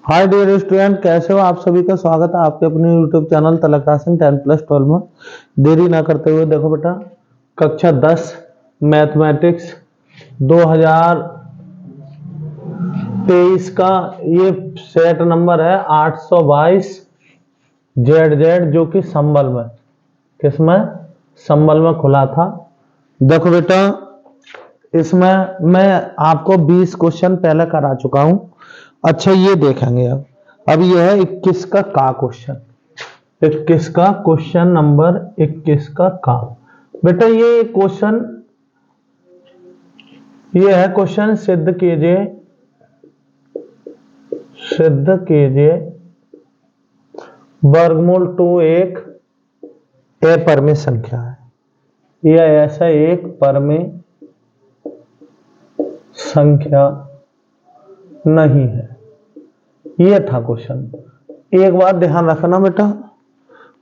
Hi dear student, कैसे हो आप? सभी का स्वागत है आपके अपने यूट्यूब चैनल तलकासन 10+12 में। देरी ना करते हुए देखो बेटा, कक्षा 10 मैथमेटिक्स 2023 का ये सेट नंबर है 822 जेड जो कि संबल में, किसमें? संबल में खुला था। देखो बेटा, इसमें मैं आपको 20 क्वेश्चन पहले करा चुका हूं। अच्छा, ये देखेंगे अब ये है 21 का क्वेश्चन। 21 का क्वेश्चन नंबर 21 का बेटा, ये क्वेश्चन ये है क्वेश्चन, सिद्ध कीजिए वर्गमूल 2 एक अपरिमेय संख्या है। यह ऐसा एक परिमेय संख्या नहीं है। ये था क्वेश्चन। एक बात ध्यान रखना बेटा,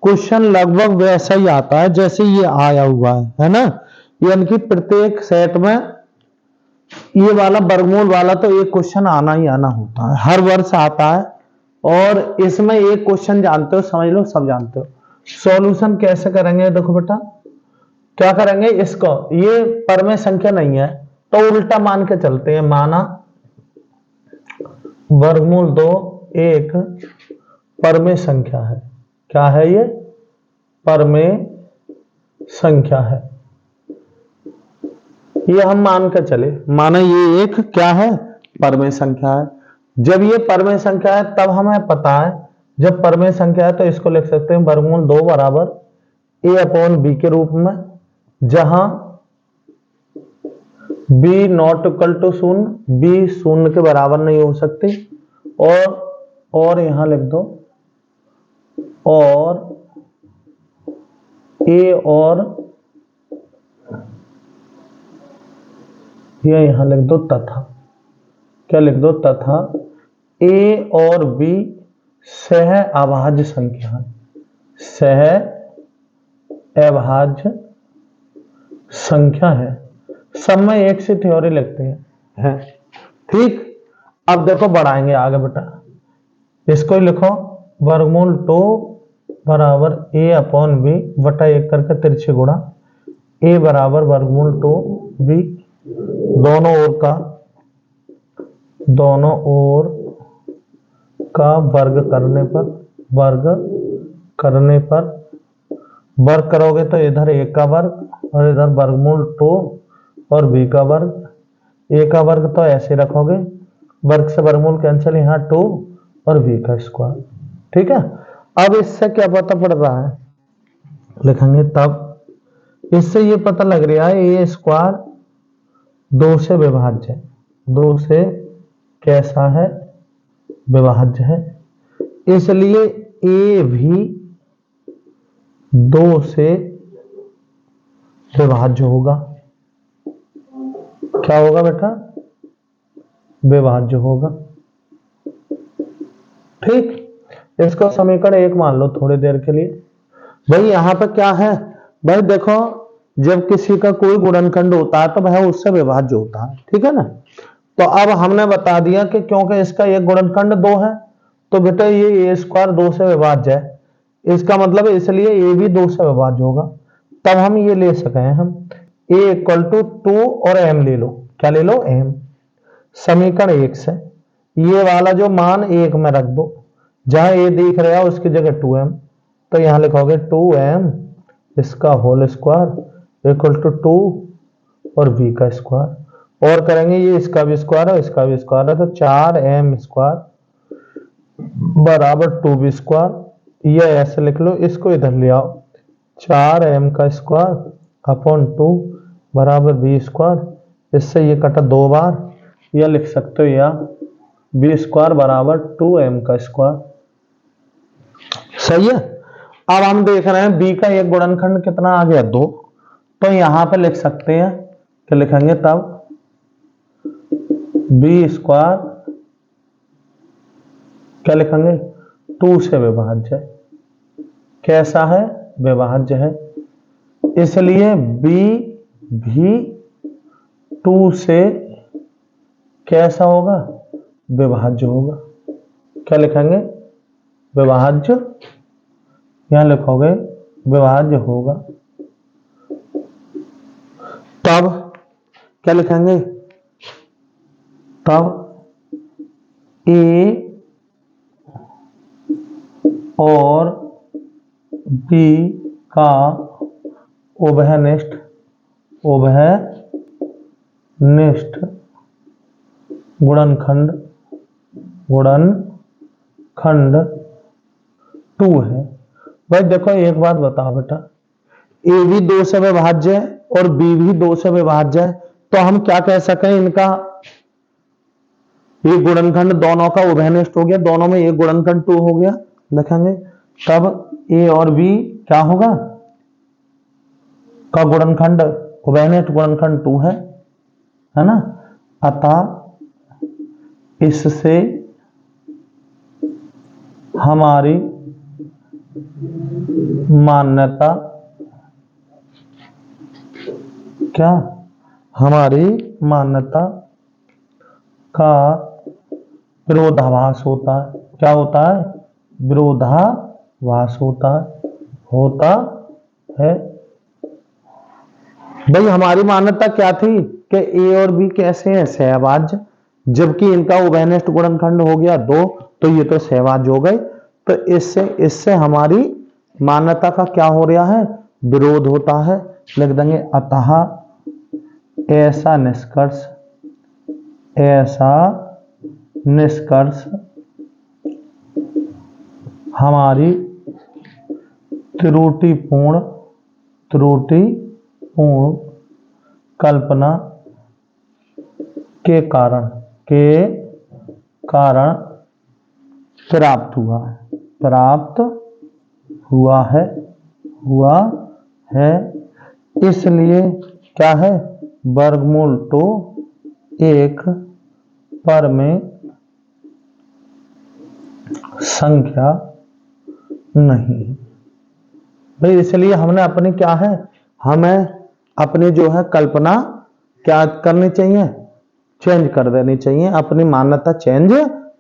क्वेश्चन लगभग वैसा ही आता है जैसे ये आया हुआ है ना। यानी कि प्रत्येक सेट में ये वाला वर्गमूल वाला तो एक क्वेश्चन आना ही आना होता है, हर वर्ष आता है। और इसमें एक क्वेश्चन जानते हो, समझ लो सब जानते हो। सॉल्यूशन कैसे करेंगे? देखो बेटा, क्या करेंगे, इसको ये परिमेय संख्या नहीं है तो उल्टा मान के चलते हैं। माना वर्गमूल 2 एक परिमेय संख्या है। क्या है ये? परिमेय संख्या है। ये हम मान के चले, माना ये एक क्या है? परिमेय संख्या है। जब ये परिमेय संख्या है तब हमें पता है, जब परिमेय संख्या है तो इसको लिख सकते हैं वर्गमूल 2 बराबर a/b के रूप में, जहां b not equal to 0, b 0 के बराबर नहीं हो सकती। और यहां लिख दो, और a और ये यहां लिख दो तथा, क्या लिख दो? तथा a और b सह अभाज्य संख्या है। सह अभाज्य संख्या है। सब में एक सी थ्योरी लिखते हैं, ठीक। अब देखो, बढ़ाएंगे आगे बेटा, इसको ही लिखो वर्गमूल 2 बराबर a/b बटा 1 करके तिरछे गुणा a बराबर वर्गमूल 2b, दोनों ओर का वर्ग करोगे तो इधर a का वर्ग और इधर वर्गमूल 2 और b का वर्ग। a का वर्ग तो ऐसे रखोगे, वर्ग से वर्गमूल कैंसिल, यहाँ 2 और b का स्क्वायर, ठीक है। अब इससे क्या पता पड़ रहा है, लिखेंगे तब इससे ये पता लग रहा है a स्क्वायर 2 से विभाज्य है। 2 से कैसा है? विभाज्य है। इसलिए a भी 2 से विभाज्य होगा। क्या होगा बेटा? विभाज्य होगा, ठीक। इसको समीकरण 1 मान लो थोड़ी देर के लिए। भाई यहां पर क्या है? भाई देखो, जब किसी का कोई गुणनखंड होता है तो वह उससे विभाज्य होता है, ठीक है ना। तो अब हमने बता दिया कि क्योंकि इसका एक गुणनखंड 2 है तो बेटा ये a स्क्वायर 2 से विभाज्य है। इसका मतलब है इसलिए a भी 2 से विभाज्य होगा। तब हम ये ले सके हैं, हम a इक्वल टू 2 और m ले लो। क्या ले लो? m। समीकरण 1 से ये वाला जो मान 1 में रख दो, जहां a दिख रहा है उसकी जगह 2m, तो यहां लिखोगे 2m इसका होल स्क्वायर इक्वल टू 2 और b का स्क्वायर। और करेंगे ये इसका भी स्क्वायर है, इसका भी स्क्वायर है, तो 4m स्क्वायर बराबर 2b स्क्वायर। ये ऐसे लिख लो, इसको इधर ले आओ, 4m का स्क्वायर अपॉन 2 बराबर b स्क्वायर। इससे ये कटा 2 बार, यह लिख सकते हो, या b स्क्वायर बराबर 2m का स्क्वायर। सही है। अब हम देख रहे हैं b का एक गुणनखंड कितना आ गया? 2। तो यहां पे लिख सकते हैं कि लिखेंगे तब b स्क्वायर, क्या लिखेंगे? 2 से विभाज्य है। कैसा है? विभाज्य है। इसलिए b भी 2 से कैसा होगा? विभाज्य होगा। क्या लिखेंगे, विभाज्य, यहां लिखोगे विभाज्य होगा। तब क्या लिखेंगे, तब ए और बी का उभयनिष्ठ गुणनखंड 2 है। भाई देखो एक बात बताओ बेटा, ए भी 2 से विभाज्य है और बी भी 2 से विभाज्य है, तो हम क्या कह सकें, इनका ये गुणनखंड दोनों का उभयनिष्ठ हो गया, दोनों में एक गुणनखंड 2 हो गया, लिखेंगे। तब ए और बी क्या होगा, का गुणनखंड उभयनिष्ठ गुणनखंड 2 है ना। अतः इससे हमारी मान्यता क्या, हमारी मान्यता का विरोधाभास होता है। क्या होता है, विरोधाभास होता है। भाई हमारी मान्यता क्या थी कि ए और बी कैसे हैं, सहभाज्य, जबकि इनका उभयनिष्ठ गुणनखंड हो गया 2, तो ये तो सहभाज्य हो गए। तो इससे हमारी मान्यता का क्या हो रहा है, विरोध होता है, लिख देंगे। अतः ऐसा निष्कर्ष हमारी त्रुटिपूर्ण कल्पना के कारण प्राप्त हुआ है। इसलिए क्या है, वर्गमूल 2 एक परमेय संख्या नहीं है। भाई इसलिए हमने अपनी क्या है, हमें अपनी जो है कल्पना क्या करनी चाहिए, चेंज कर देनी चाहिए, अपनी मान्यता चेंज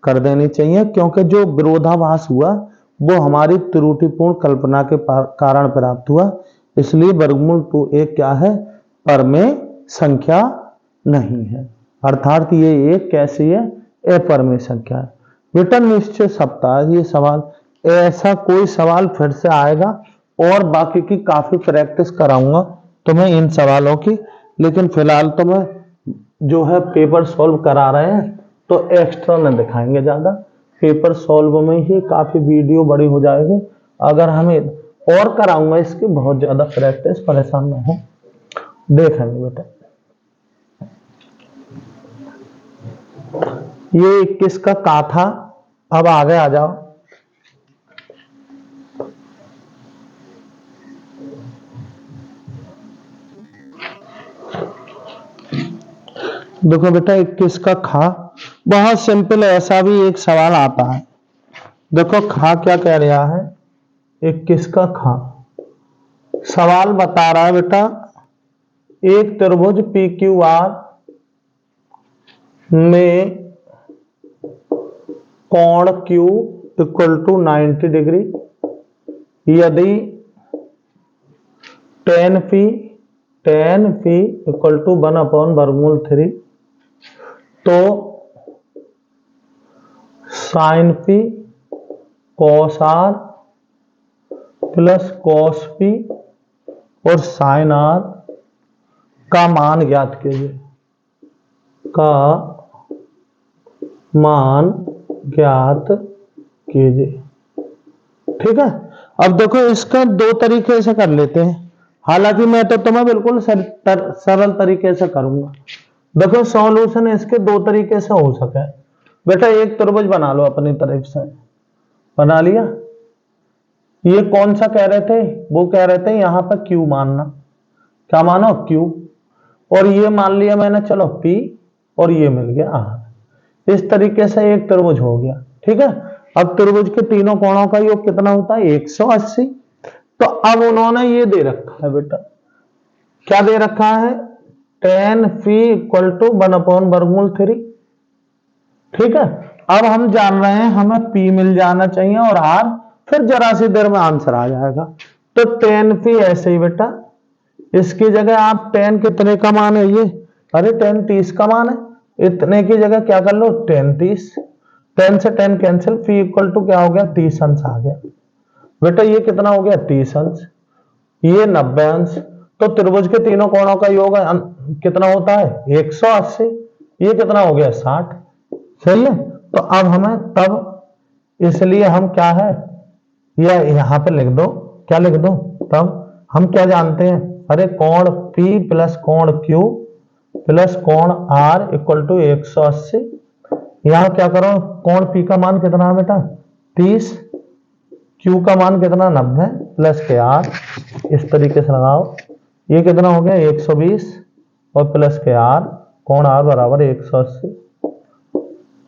कर देनी चाहिए, क्योंकि जो विरोधाभास हुआ वो हमारी त्रुटिपूर्ण कल्पना के कारण प्राप्त हुआ। इसलिए वर्गमूल 2 एक क्या है, परमेय संख्या नहीं है, अर्थात ये एक कैसी है, अपरमेय संख्या है। बेटा निश्चय सप्ताह ये सवाल, ऐसा कोई सवाल फिर से आएगा और बाकी की काफी प्रैक्टिस कराऊंगा तुम्हें इन सवालों की, लेकिन फिलहाल तो मैं जो है पेपर सॉल्व करा रहे हैं तो एक्स्ट्रा न दिखाएंगे, ज्यादा पेपर सॉल्व में ही काफी वीडियो बड़ी हो जाएगी। अगर हमें और कराऊंगा इसकी बहुत ज्यादा प्रैक्टिस, परेशान ना हो, देखेंगे बेटा। ये 21 का का था, अब आगे आ जाओ। देखो बेटा 21 का खा बहुत सिंपल है, ऐसा भी एक सवाल आता है। देखो खा क्या कह रहा है, 21 का खा सवाल बता रहा है बेटा, एक त्रिभुज PQR में कोण Q = 90 डिग्री, यदि tan φ = 1/√3, तो sin φ cos R plus cos P और sin R का मान ज्ञात कीजिए, ठीक है। अब देखो इसका 2 तरीके से कर लेते हैं, हालांकि मैं तो तुम्हें बिल्कुल सरल तरीके से करूंगा। देखो सॉल्यूशन इसके 2 तरीके से हो सके। बेटा एक त्रिभुज बना लो अपनी तरफ से, बना लिया। ये कौन सा कह रहे थे, वो कह रहे थे यहां पर Q मानना, क्या मानो Q, और ये मान लिया मैंने चलो P, और ये मिल गया R। इस तरीके से एक त्रिभुज हो गया, ठीक है। अब त्रिभुज के तीनों कोणों का योग कितना होता है, 180। तो अब उन्होंने ये दे रखा है बेटा, क्या दे रखा है, tan φ = 1/√3, ठीक है। अब हम जान रहे हैं हमें P मिल जाना चाहिए और R, फिर जरा सी देर में आंसर आ जाएगा। तो tan P ऐसे ही बेटा, इसकी जगह आप tan कितने का मान है ये, अरे tan 30 का मान है, इतने की जगह क्या कर लो tan 30, tan से tan cancel, P equal to क्या हो गया 30 अंश आ गया। बेटा ये कितना हो गया 30 अंश, ये 90 अंश। तो त्रिभुज के तीनों कोणों का योग कितना होता है 180, ये कितना हो गया 60, सही है। तो अब हमें तब, इसलिए हम क्या है, या यहां पे लिख दो, क्या लिख दो, तब हम क्या जानते हैं, अरे कोण P प्लस कोण Q प्लस कोण R इक्वल टू 180। यहां क्या करो, कोण P का मान कितना है बेटा 30, Q का मान कितना 90 प्लस के R, इस तरीके से लगाओ, ये कितना हो गया 120 और प्लस के R, कोण R बराबर 180,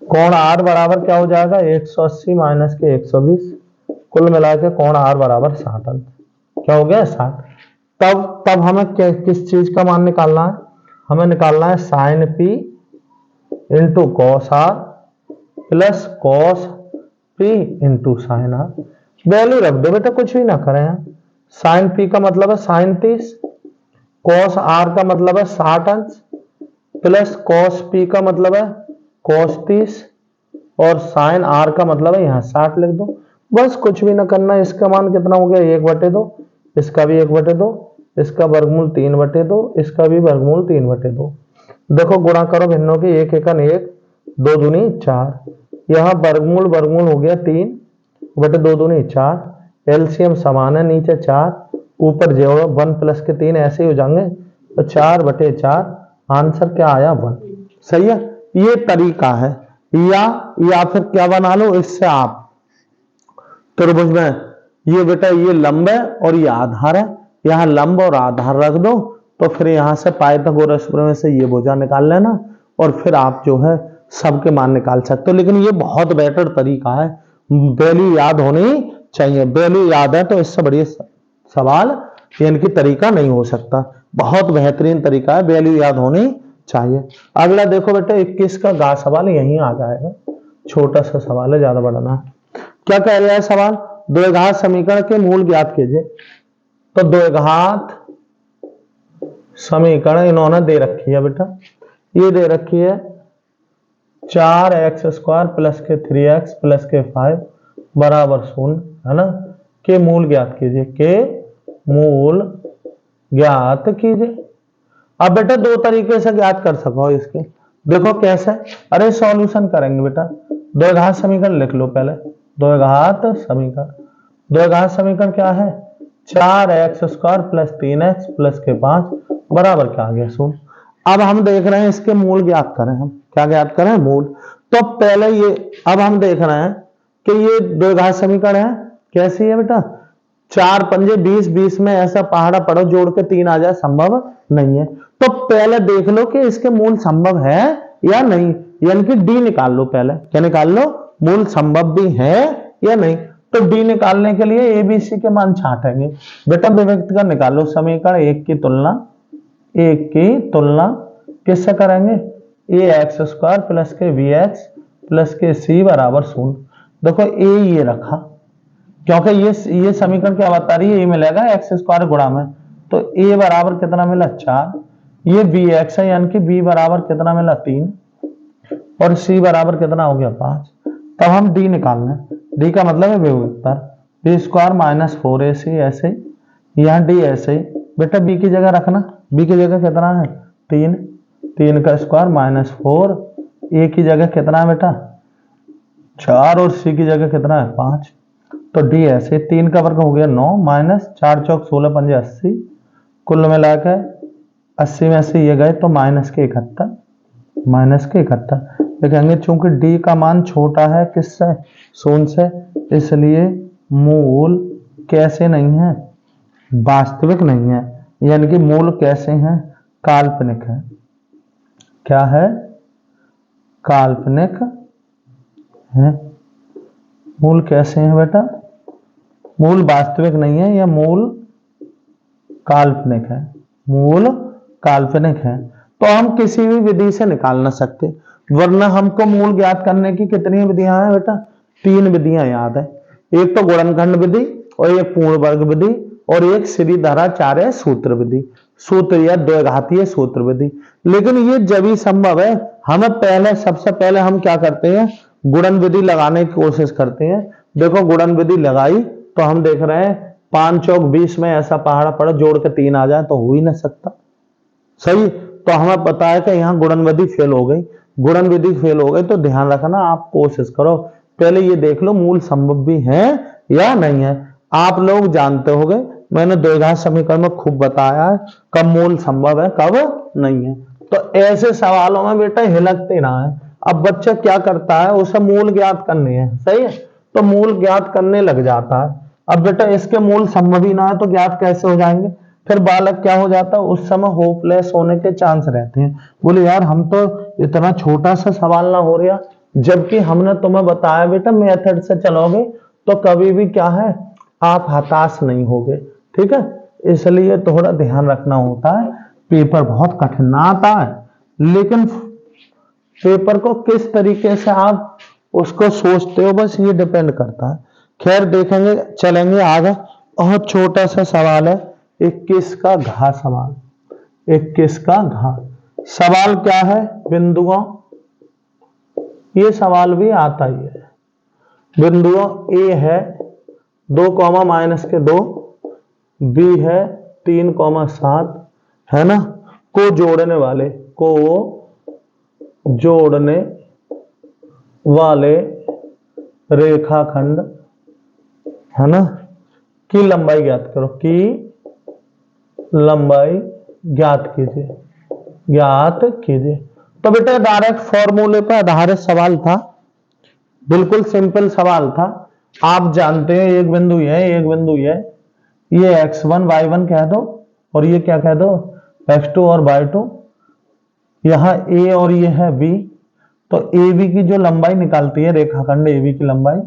कोण R बराबर क्या हो जाएगा 180 माइनस के 120, कुल मिला के कोण R बराबर 60 अंश, क्या हो गया 60। तब हमें किस चीज का मान निकालना है, हमें निकालना है sine P into cos R plus cos P into sine R। Value रख दो बेटा, कुछ भी ना करें। साइन P का मतलब है साइन 30, कॉस R का मतलब है 60 अंश, प्लस कॉस P का मतलब है कॉस 30, और साइन R का मतलब है यहाँ 60 लिख दो। बस कुछ भी ना करना। इसका मान कितना हो गया 1/2, इसका भी 1/2, इसका वर्गमूल 3/2, इसका भी वर्गमूल 3/2। देखो गुणा करो भिन्नों की, 1 एकन 1, 2 दूनी 4, यहाँ वर्गमूल वर्गमूल हो गया 3/2 दूनी 4, एलसीएम समान है, नीचे 4 ऊपर जोड़ो 1 प्लस के 3 ऐसे ही हो जाएंगे, तो 4/4, आंसर क्या आया 1, सही है। ये तरीका है, या फिर क्या बना लो इससे आप त्रिभुज में, ये बेटा ये लंब है और ये आधार है, यहाँ लंब और आधार रख दो, तो फिर यहाँ से पाइथागोरस प्रमेय से ये भुजा निकाल लेना, और फिर आप जो है सबके मान निकाल सकते हो। लेकिन ये बहुत बेटर तरीका है, वैल्यू याद होनी चाहिए, वैल्यू याद है तो इससे बढ़िया सवाल इनकी तरीका नहीं हो सकता। बहुत बेहतरीन तरीका है, वैल्यू याद होनी चाहिए। अगला देखो बेटा 21 का गा सवाल यहीं आ जाएगा, छोटा सा सवाल है, ज्यादा बड़ा ना। क्या कह रहा है सवाल, द्विघात समीकरण के मूल ज्ञात कीजिए। तो द्विघात समीकरण इन्होंने दे रखी है बेटा, ये दे रखी है 4x² प्लस के 3x प्लस के 5 बराबर 0, है ना, के मूल ज्ञात कीजिए, के मूल ज्ञात कीजिए। अब बेटा दो तरीके से ज्ञात कर सको इसके, देखो कैसे, अरे सॉल्यूशन करेंगे बेटा, द्विघात समीकरण लिख लो पहले, द्विघात समीकरण क्या है 4x² प्लस 3x प्लस के 5 बराबर क्या आ गया 0। अब हम देख रहे हैं इसके मूल ज्ञात करें, हम क्या ज्ञात करें मूल। तो पहले ये, अब हम देख रहे हैं कि ये द्विघात समीकरण है, कैसी है बेटा 4 पंजे 20, 20 में ऐसा पहाड़ा पड़ो जोड़ के 3 आ जाए, संभव नहीं है। तो पहले देख लो कि इसके मूल संभव है या नहीं, यानी कि डी निकाल लो पहले, क्या निकाल लो, मूल संभव भी है या नहीं। तो डी निकालने के लिए एबीसी के मान छांटेंगे बेटा, विभक्त का निकालो समीकरण, एक की तुलना किससे करेंगे, ax² प्लस के bx प्लस के c बराबर 0। देखो ए ये रखा, क्योंकि ये समीकरण क्या बता रही है, ये मिलेगा x² गुणा में, तो a बराबर कितना मिला 4, ये bx है यानी कि b बराबर कितना मिला 3, और c बराबर कितना हो गया 5। तब हम d निकालना है, d का मतलब है विभक्तर, b² माइनस 4ac ऐसे, यहाँ d ऐसे ही बेटा, b की जगह रखना, b की जगह कितना है 3, 3 का स्क्वायर माइनस 4, a की जगह कितना है बेटा 4, और c की जगह कितना है 5, तो d ऐसे, 3 का वर्ग हो गया 9, माइनस 4 चौक 16 पंजे 80, कुल मिलाकर 80 में से ये गए तो माइनस के 71, देखेंगे चूंकि d का मान छोटा है किससे 0 से, इसलिए मूल कैसे नहीं है, वास्तविक नहीं है, यानी कि मूल कैसे हैं, काल्पनिक है। क्या है, काल्पनिक है। मूल कैसे हैं बेटा, मूल वास्तविक नहीं है, यह मूल काल्पनिक है, मूल काल्पनिक है। तो हम किसी भी विधि से निकाल ना सकते, वरना हमको मूल ज्ञात करने की कितनी विधियां हैं बेटा? 3 विधियां याद है। एक तो गुणनखंड विधि, और एक पूर्ण वर्ग विधि, और एक श्रीधराचार्य सूत्र विधि, सूत्र या द्विघातीय सूत्र विधि। लेकिन ये जब ही संभव है, हमें पहले सबसे पहले हम क्या करते हैं, गुणन विधि लगाने की कोशिश करते हैं। देखो गुणन विधि लगाई तो हम देख रहे हैं 5 चौक 20 में ऐसा पहाड़ा पड़ा, जोड़ के 3 आ जाए तो हो ही नहीं सकता। सही, तो हमें पता है कि यहाँ गुणन विधि फेल हो गई। गुणन विधि फेल हो गई तो ध्यान रखना, आप कोशिश करो पहले ये देख लो मूल संभव भी है या नहीं है। आप लोग जानते होंगे, मैंने द्विघात समीकरण में खूब बताया है कब मूल संभव है कब नहीं है। तो ऐसे सवालों में बेटा हिलकते ना है। अब बच्चा क्या करता है, उसे मूल ज्ञात करने हैं, सही है, तो मूल ज्ञात करने लग जाता है। अब बेटा इसके मूल संभव ही ना है तो ज्ञात कैसे हो जाएंगे? फिर बालक क्या हो जाता है, उस समय होपलेस होने के चांस रहते हैं। बोले यार हम तो इतना छोटा सा सवाल ना हो रहा, जबकि हमने तुम्हें बताया बेटा मेथड से चलोगे तो कभी भी क्या है, आप हताश नहीं होगे। ठीक है, इसलिए थोड़ा ध्यान रखना होता है। पेपर बहुत कठिन आता है, लेकिन पेपर को किस तरीके से आप उसको सोचते हो, बस ये डिपेंड करता है। खैर देखेंगे, चलेंगे आगे। बहुत छोटा सा सवाल है, 21 का घा सवाल। 21 का घा सवाल क्या है, बिंदुओं, ये सवाल भी आता ही है। बिंदुओं ए है 2 कॉमा माइनस के 2, बी है 3 कॉमा 7, है ना, को जोड़ने वाले, को जोड़ने वाले रेखाखंड, है ना, की लंबाई ज्ञात करो, की लंबाई ज्ञात कीजिए, ज्ञात कीजिए। तो बेटा डायरेक्ट फॉर्मूले पर आधारित सवाल था, बिल्कुल सिंपल सवाल था। आप जानते हैं एक बिंदु है, एक बिंदु है, ये x1 y1 कह दो, और ये क्या कह दो, x2 और y2। यहां a और ये है b, तो AB की जो लंबाई निकालती है रेखाखंड AB की लंबाई,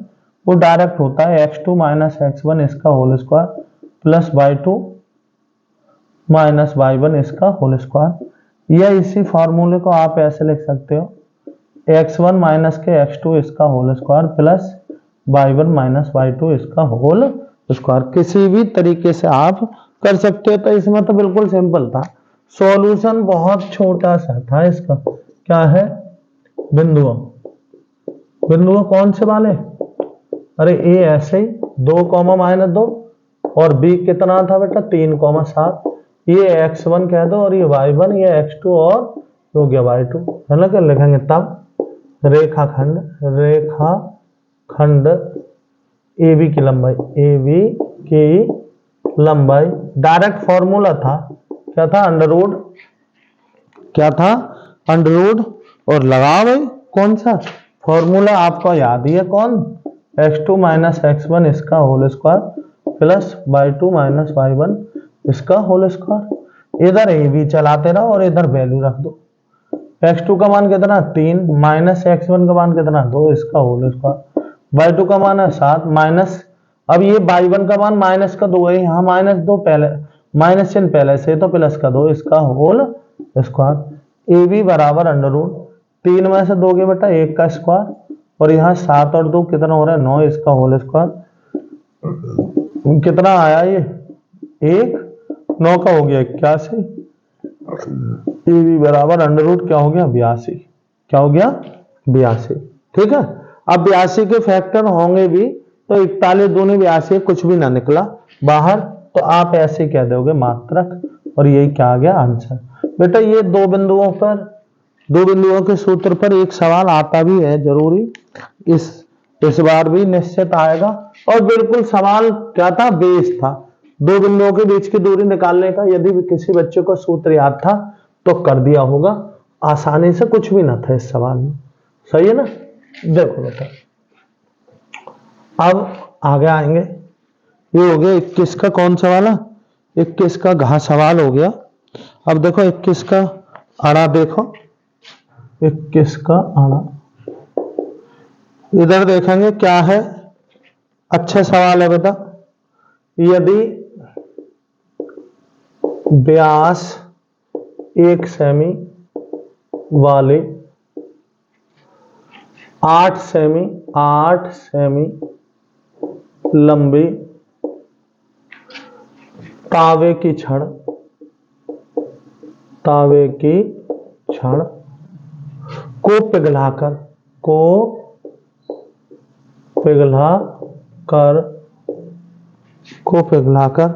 वो डायरेक्ट होता है x2 माइनस x1 इसका whole square plus y2 minus y1 इसका होल स्क्वायर। या इसी फॉर्मूले को आप ऐसे लिख सकते हो, x1 माइनस के x2 इसका whole square plus y1 minus y2 इसका होल स्क्वायर। किसी भी तरीके से आप कर सकते हो। तो इसमें तो बिल्कुल सिंपल था, सॉल्यूशन बहुत छोटा सा था इसका। क्या है, बिंदुओं, बिंदुओं कौन से वाले, अरे ए ऐसे ही 2 कॉमा माइनस 2, और बी कितना था बेटा 3 कॉमा 7, ये x1 कह दो और ये y1, ये x2 और हो गया y2, है ना। क्या लिखेंगे तब रेखाखंड, रेखाखंड AB की लंबाई, AB की लंबाई, डायरेक्ट फॉर्मूला था, क्या था, अंडर रूट, क्या था, अंडर रूट, और लगाओ भाई कौन सा फॉर्मूला आपको याद ही है, कौन, x2 माइनस x1 इसका whole square plus y2 minus y1 इसका होल स्क्वायर। इधर ए बी चलाते रहो और इधर वैल्यू रख दो। x2 का मान कितना 3, माइनस x1 का मान कितना 2 इसका होल स्क्वायर, y2 का मान है 7 माइनस, अब ये y1 का मान माइनस का 2 है, यहाँ माइनस 2 पहले, माइनस चिन्ह पहले से, तो प्लस का 2 इसका होल स्क्वायर। ए बी बराबर अंडर रूट 3 में से 2 के बेटा 1 का स्क्वायर, और यहाँ 7 और 2 कितना हो रहा है 9 इसका होल स्क्वायर। कितना आया ये 1, 9 का हो गया 81। ए बी बराबर अंडर रूट क्या हो गया 82, क्या हो गया 82। ठीक है, अब 82 के फैक्टर होंगे भी, तो 41 दूनी 82, कुछ भी ना निकला बाहर, तो आप ऐसे कह दोगे मात्रक, और यही क्या आ गया आंसर। बेटा ये दो बिंदुओं पर, दो बिंदुओं के सूत्र पर एक सवाल आता भी है जरूरी, इस बार भी निश्चित आएगा। और बिल्कुल सवाल क्या था, बेस था, दो बिंदुओं के बीच की दूरी निकालने का। यदि भी किसी बच्चे को सूत्र याद था तो कर दिया होगा आसानी से, कुछ भी ना था इस सवाल में, सही है ना। देखो बेटा अब आगे आएंगे, ये हो गया 21 का कौन सा वाला, 21 का घा सवाल हो गया। अब देखो 21 का आड़ा, देखो 21 का आड़ा, इधर देखेंगे क्या है, अच्छा सवाल है बेटा। यदि व्यास 1 सेमी वाले 8 सेमी लंबी तावे की छड़ को पिघलाकर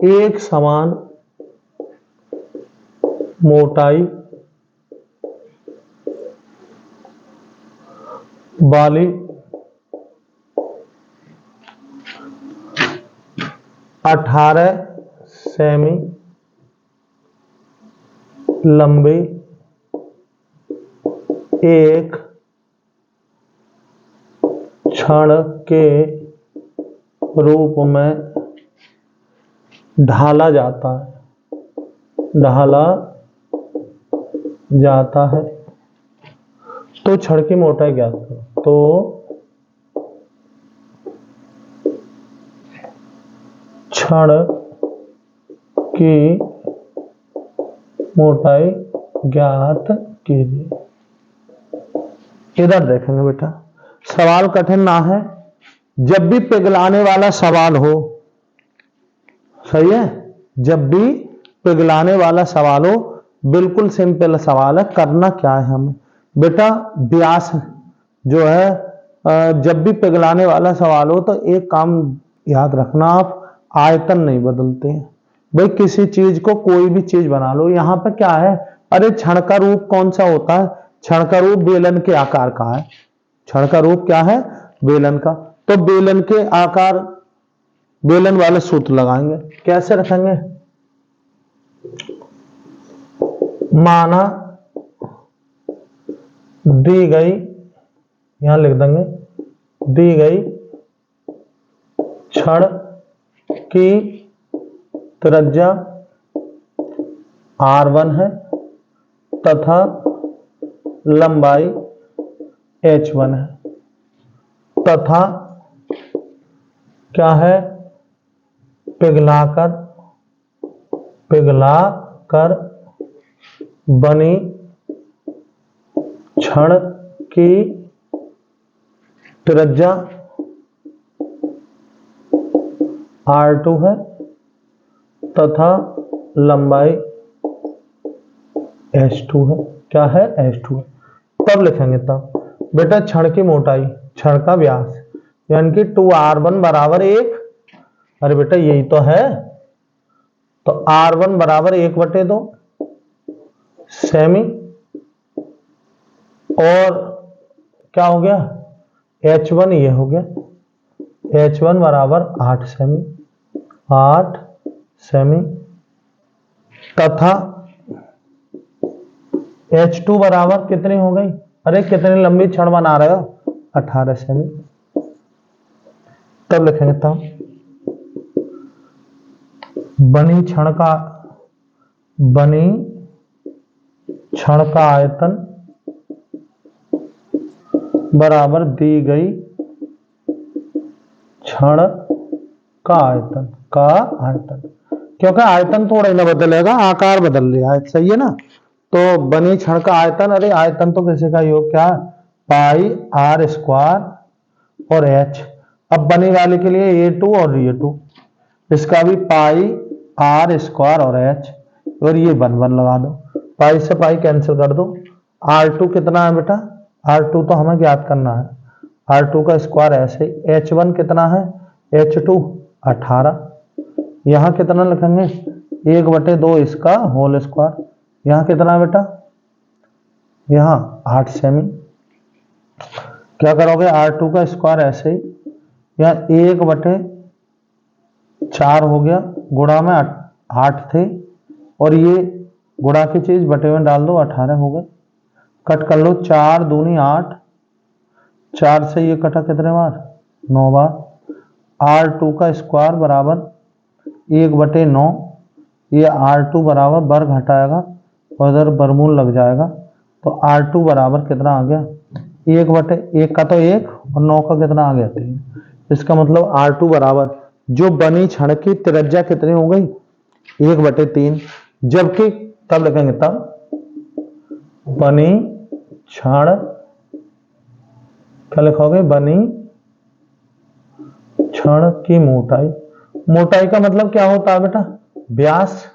एक समान मोटाई वाली 18 सेमी लंबी एक छड़ के रूप में ढाला जाता है। तो छड़ की मोटाई ज्ञात करो। तो छड़ की मोटाई ज्ञात कीजिए। इधर देखेंगे बेटा, सवाल कठिन ना है। जब भी पिघलाने वाला सवाल हो, सही है, जब भी पिघलाने वाला सवाल हो, बिल्कुल सिंपल सवाल है। करना क्या है हमें बेटा, व्यास जो है, जब भी पिघलाने वाला सवाल हो तो एक काम याद रखना, आप आयतन नहीं बदलते हैं भाई। किसी चीज को कोई भी चीज बना लो, यहां पर क्या है, अरे छड़ का रूप कौन सा होता है, छड़ का रूप बेलन के आकार का है। छड़ का रूप क्या है, बेलन का। तो बेलन के आकार, बेलन वाले सूत्र लगाएंगे। कैसे रखेंगे, माना दी गई, यहां लिख देंगे, दी गई छड़ की त्रिज्या R1 है तथा लंबाई H1 है, तथा क्या है, पिघलाकर बनी छड़ की त्रिज्या R2 है तथा लंबाई H2 है। क्या है, H2 है। तब लिखेंगे, तब बेटा छड़ की मोटाई, छड़ का व्यास, यानी कि 2R1 बराबर 1। अरे बेटा यही तो है, तो R1 बराबर 1/2 सेमी, और क्या हो गया, H1 ये हो गया, H1 बराबर 8 सेमी तथा H2 बराबर कितनी हो गई, अरे कितनी लंबी छड़ बना रहे हो, 18 सेमी। तब लिखेंगे, तब बनी छड़ का आयतन बराबर दी गई छड़ का आयतन, क्योंकि आयतन थोड़ा ही ना बदलेगा, आकार बदल रहा है, सही है ना। तो बनी छड़ का आयतन, अरे आयतन तो किसी का योग क्या, पाई R² और H। अब बनी वाले के लिए A2 और A2, इसका भी पाई R² और H, और ये 1 लगा दो, पाई से पाई कैंसिल कर दो। R2 कितना है बेटा, R2 तो हमें ज्ञात करना है, R2 का स्क्वायर ऐसे। H1 कितना है, H2 18। यहां कितना लिखेंगे, 1/2 इसका होल स्क्वायर। यहां कितना है बेटा, यहां 8 सेमी। क्या करोगे, R2 का स्क्वायर ऐसे ही, यहां 1/4 हो गया, गुणा में 8 थे, और ये गुणा की चीज बटे में डाल दो, 18 हो गए। कट कर लो, 4 दूनी 8, 4 से ये कटा कितने बार, 9 बार। R2 का स्क्वायर बराबर 1/9, ये R2 बराबर वर्ग हटाएगा और इधर वर्गमूल लग जाएगा, तो R2 बराबर कितना आ गया, 1/1 का तो 1 और 9 का कितना आ गया, 3। इसका मतलब R2 बराबर, जो बनी छड़ की त्रिज्या कितनी हो गई, 1/3। जबकि तब लिखेंगे, तब बनी छड़ क्या लिखोगे? बनी छड़ की मोटाई। मोटाई का मतलब क्या होता है बेटा? व्यास।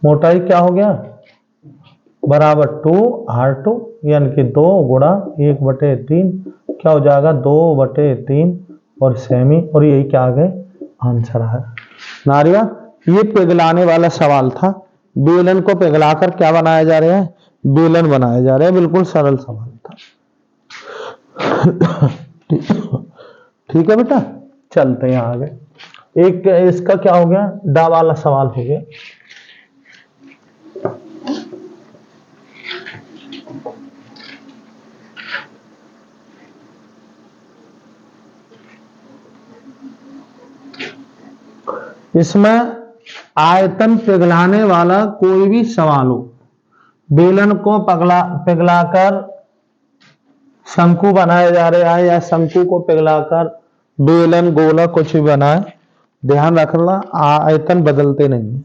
मोटाई क्या हो गया? बराबर 2r2 यानी कि 2 गुणा 1/3 क्या हो जाएगा? 2/3 और सेमी, और यही क्या आ गए? आंसर है। नारिया, ये पिघलाने वाला सवाल था। बेलन को पिघलाकर क्या बनाया जा रहा है? बेलन बनाया जा रहा है। बिल्कुल सरल सवाल था। ठीक है बेटा, चलते हैं आगे। एक इसका क्या हो गया? डा वाला सवाल हो गया। इसमें आयतन पिघलाने वाला कोई भी सवाल हो, बेलन को पिघलाकर शंकु बनाया जा रहा है या शंकु को पिघलाकर बेलन गोला कुछ भी बनाए, ध्यान रखना आयतन बदलते नहीं।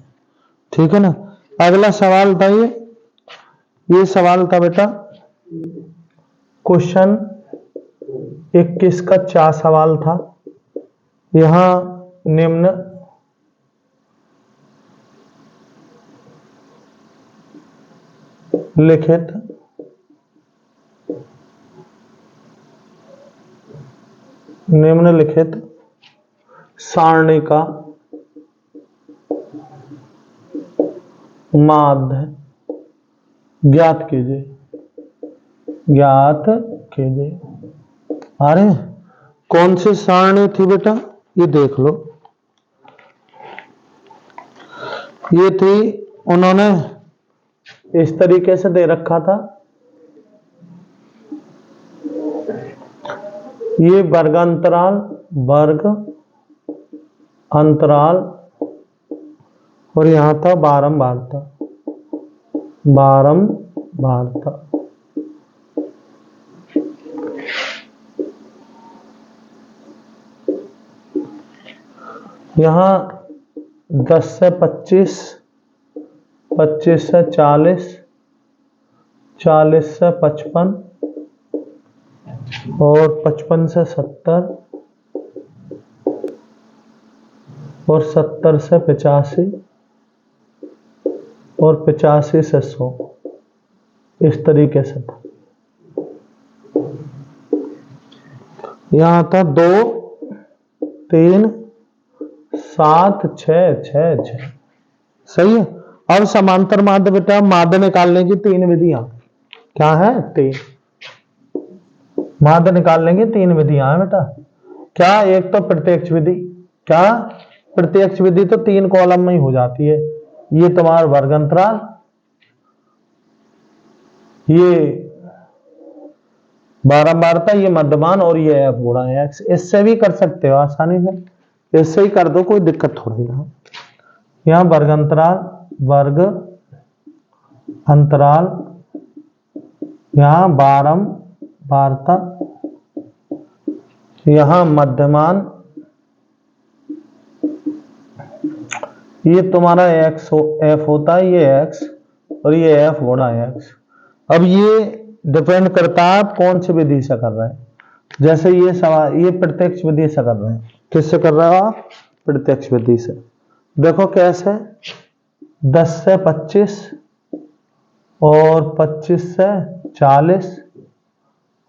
ठीक है ना। अगला सवाल था ये सवाल था बेटा क्वेश्चन 21 का 4 सवाल था। यहां निम्न लिखित सारणी का माध्य ज्ञात कीजिए। अरे कौन सी सारणी थी बेटा? ये देख लो, ये थी, उन्होंने इस तरीके से दे रखा था। ये वर्ग अंतराल और यहां था बारंबारता। यहां 10 से 25, 25 से 40, 40 से 55 और 55 से 70 और 70 से 85 और 85 से 100, इस तरीके से था। यहां था 2 3 7 6 6 6। सही है। अब समांतर माध्य बेटा, माध्य निकालने की 3 विधियां क्या है? 3 माध्य निकालने की 3 विधियां है बेटा। क्या? एक तो प्रत्यक्ष विधि। क्या? प्रत्यक्ष विधि तो 3 कॉलम में ही हो जाती है। ये तुम्हारा वर्ग अंतराल, ये बारंबारता, ये मध्यमान और ये f गुणा x। इससे भी कर सकते हो आसानी से, इससे ही कर दो, कोई दिक्कत थोड़ी ना। यहां वर्ग अंतराल, यहां बारंबारता, यहां मध्यमान, ये तुम्हारा f होता है, ये x और ये f गुणा x। अब ये डिपेंड करता है आप कौन सी विधि से कर रहे हैं। जैसे ये सवाल, ये प्रत्यक्ष विधि से कर रहे हैं। किससे कर रहे हो आप? प्रत्यक्ष विधि से। देखो कैसे, 10 से 25 और 25 से 40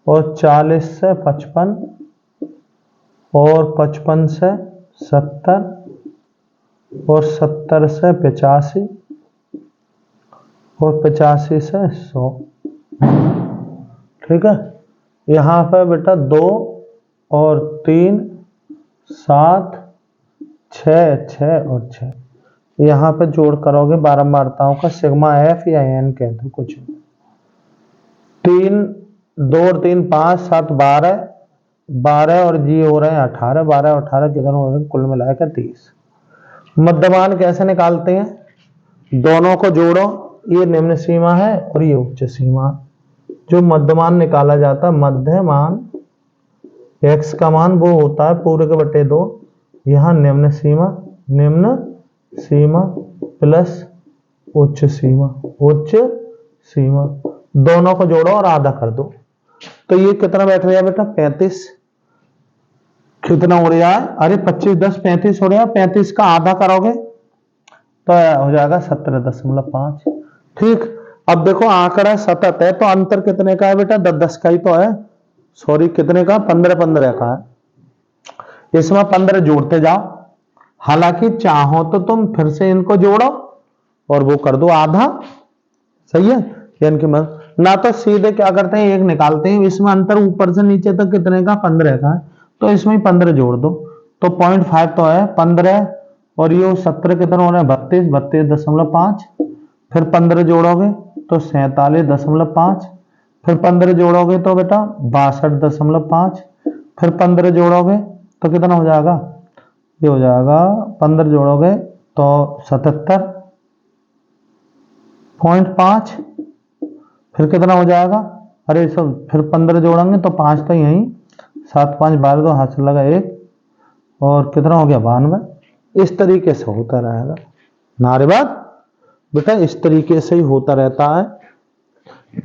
और 40 से 55 और 55 से 70 और 70 से 85 और 85 से 100। ठीक है। यहां पे बेटा 2 और 3 7 6 6 और 6। यहां पे जोड़ करोगे बारंबारताओं का, सिग्मा f या n कह दो कुछ। 3 2 और 3 5 7 12 और जी हो रहे हैं 18, 12 और 18 किधर हो रहे हैं? कुल मिलाकर 30। मध्यमान कैसे निकालते हैं? दोनों को जोड़ो, ये निम्न सीमा है और ये उच्च सीमा। जो मध्यमान निकाला जाता है, मध्यमान x का मान वो होता है पूरे के बटे 2। यहां निम्न सीमा प्लस उच्च सीमा, दोनों को जोड़ो और आधा कर दो। तो ये कितना बैठ रहा है बेटा 35, कितना हो रहा है, अरे 25 10 35 हो रहा है, 35 का आधा करोगे तो हो जाएगा 17.5। ठीक, अब देखो आंकड़ा सतत है तो अंतर कितने का है बेटा 10 10 का ही तो है, सॉरी कितने का 15 15 का है। इसमें 15 जोड़ते जाओ, हालांकि चाहो तो तुम फिर से इनको जोड़ो और वो कर दो आधा, सही है। यानी कि ना तो सीधे क्या करते हैं एक निकालते हैं, इसमें अंतर ऊपर से नीचे तक कितने का 15 का है, तो इसमें 15 जोड़ दो तो 0.5 तो है 15 और ये 17 कितना हो रहा है 32 32.5, फिर 15 जोड़ोगे तो 47.5, फिर 15 जोड़ोगे तो बेटा 62.5, फिर 15 जोड़ोगे तो कितना हो जाएगा, ये हो जाएगा 15 जोड़ोगे तो 77.5, फिर कितना हो जाएगा, अरे सब फिर 15 जोड़ेंगे तो 5 तो यही 7 5 12 तो हाथ से लगा 1 और कितना हो गया 92। इस तरीके से होता रहेगा नारे बात बेटा, इस तरीके से ही होता रहता है।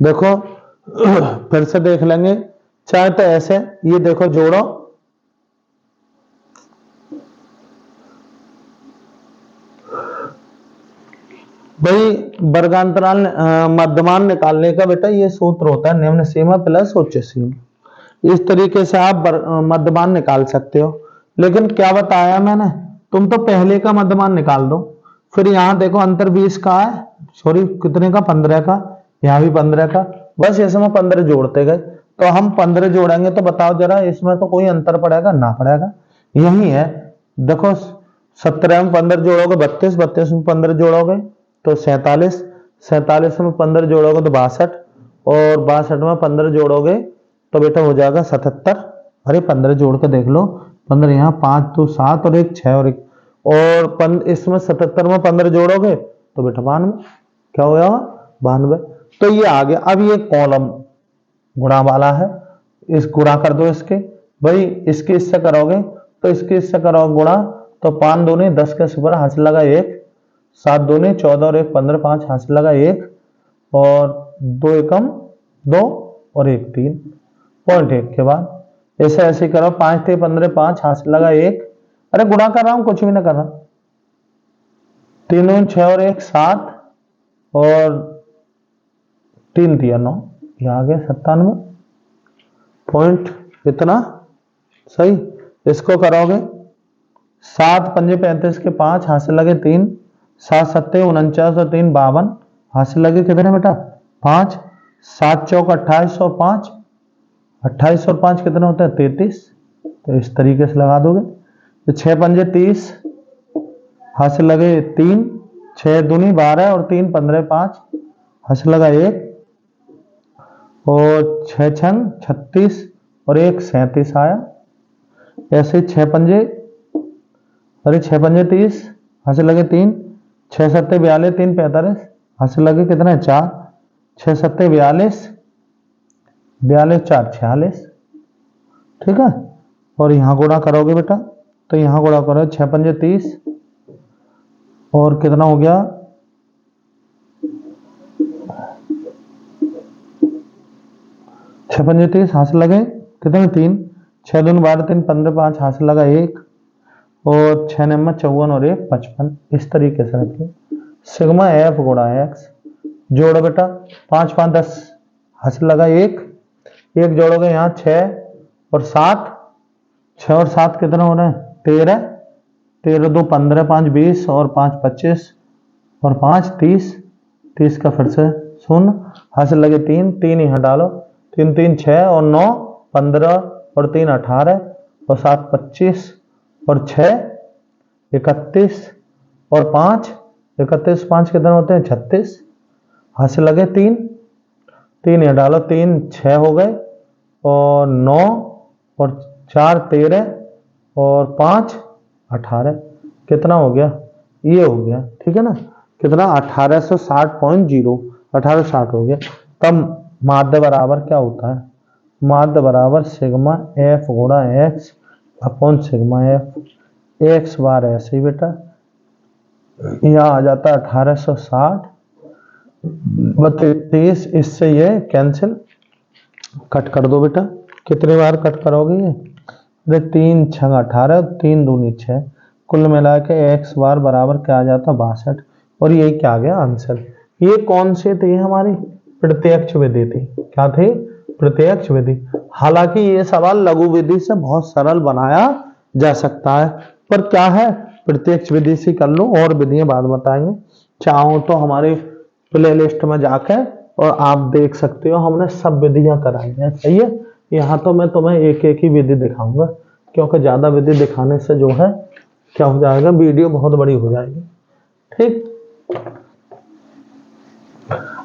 देखो फिर से देख लेंगे, चाहे तो ऐसे ये देखो जोड़ो, भाई वर्गांतराल मध्यमान निकालने का बेटा ये सूत्र होता है निम्न सीमा प्लस उच्च सीमा। इस तरीके से आप मध्यमान निकाल सकते हो, लेकिन क्या बताया मैंने, तुम तो पहले का मध्यमान निकाल दो, फिर यहां देखो अंतर 20 का है, सॉरी कितने का 15 का, यहां भी 15 का, बस इसमें 15 जोड़ते गए, तो हम 15 जोड़ेंगे तो बताओ जरा इसमें तो कोई अंतर पड़ेगा ना पड़ेगा, यही है। देखो 17 में 15 जोड़ोगे 32, 32 में 15 जोड़ोगे तो 47, 47 में 15 जोड़ोगे तो 62 और 62 में 15 जोड़ोगे तो बेटा हो जाएगा 77। अरे 15 जोड़ के देख लो, 15 यहाँ 5 तो 7 और 1 6 और 1 और इसमें 77 में 15 जोड़ोगे तो बेटा 92, क्या हो जाएगा 92। तो ये आ गया। अब ये कॉलम गुणा वाला है, इस गुणा कर दो इसके, भाई इसके इससे करोगे तो इसके इससे करोगे गुणा तो 5 दूनी 10 के सुपर हाथ से लगा 1, 7 दूनी 14 और 1 15 5 हाथ से लगा 1 और 2 एकम 2 और 1 3 पॉइंट 1 के बाद ऐसे ऐसे करो 5 थे 15 5 हाथ से लगा 1, अरे गुणा कर रहा हूं कुछ भी ना कर रहा, 3 6 और 1 7 और 3 3 9, ये आ गया 97 पॉइंट इतना, सही। इसको करोगे 7 पंजे 35 के 5 हाथ से लगे 3, 7 सत्ते 49 और 3 52 हाथ से लगे कितने बेटा 5, 7 चौक 28 और 5, 28 और 5 कितने होते हैं 33, तो इस तरीके से लगा दोगे। तो 6 पंजे 30 हाथ से लगे 3, 6 दूनी 12 और 3 15 5 हाथ से लगा 1 और 6 छंग 36 और 1 37 आया। ऐसे 6 पंजे, अरे 6 पंजे 30 हाथ से लगे 3, 6 सत्ते 42 3 45 हाथ से लगे कितना है 4, 6 सत्ते 42 42 4 46, ठीक है। और यहाँ गुणा करोगे बेटा तो यहाँ गुणा करो 6 पंजे 30 और कितना हो गया 6 पंजे 30 हाथ से लगे कितने 3, 6 दूनी 12 3 15 5 हाथ से लगा 1 और 6 नंबर 54 और 1 55, इस तरीके से रखिए। सिग्मा एफ गुणा एक्स, जोड़ो बेटा 5 5 10 हाथ से लगा 1 जोड़ोगे यहाँ 6 और 7, 6 और 7 कितना हो रहा है 13, 13 2 15 5 20 और 5 25 और 5 30, 30 का फिर से 0 हाथ से लगे 3 3 यहाँ डालो 3 3 6 और 9 15 और 3 18 और 7 25 और 6 31 और 5 31 5 कितने होते हैं 36, हाथ से लगे 3 3 यहाँ डालो 3 6 हो गए और 9 और 4 13 और 5 18, कितना हो गया ये हो गया, ठीक है ना, कितना 1860.0 1860 हो गया। तब माध्य बराबर क्या होता है, माध्य बराबर सिग्मा एफ गुणा X upon sigma F, X bar ऐसे ही बेटा यहाँ आ जाता है 1860 32, इससे ये कैंसिल कट कर दो बेटा, कितने बार कट करोगे ये? अरे 3 छंग 18, 3 दूनी 6, कुल मिला के x बार बराबर क्या आ जाता 62। और ये क्या आ गया आंसर। ये कौन से थे हमारी प्रत्यक्ष विधि थी, क्या थे प्रत्यक्ष विधि। हालांकि ये सवाल लघु विधि से बहुत सरल बनाया जा सकता है, पर क्या है प्रत्यक्ष विधि से कर लो, और विधियां बाद बताएंगे। चाहो तो हमारे प्लेलिस्ट में जाके और आप देख सकते हो, हमने सब विधियां कराई हैं, सही है। यहाँ तो मैं तुम्हें एक एक ही विधि दिखाऊंगा, क्योंकि ज्यादा विधि दिखाने से जो है क्या हो जाएगा, वीडियो बहुत बड़ी हो जाएगी, ठीक।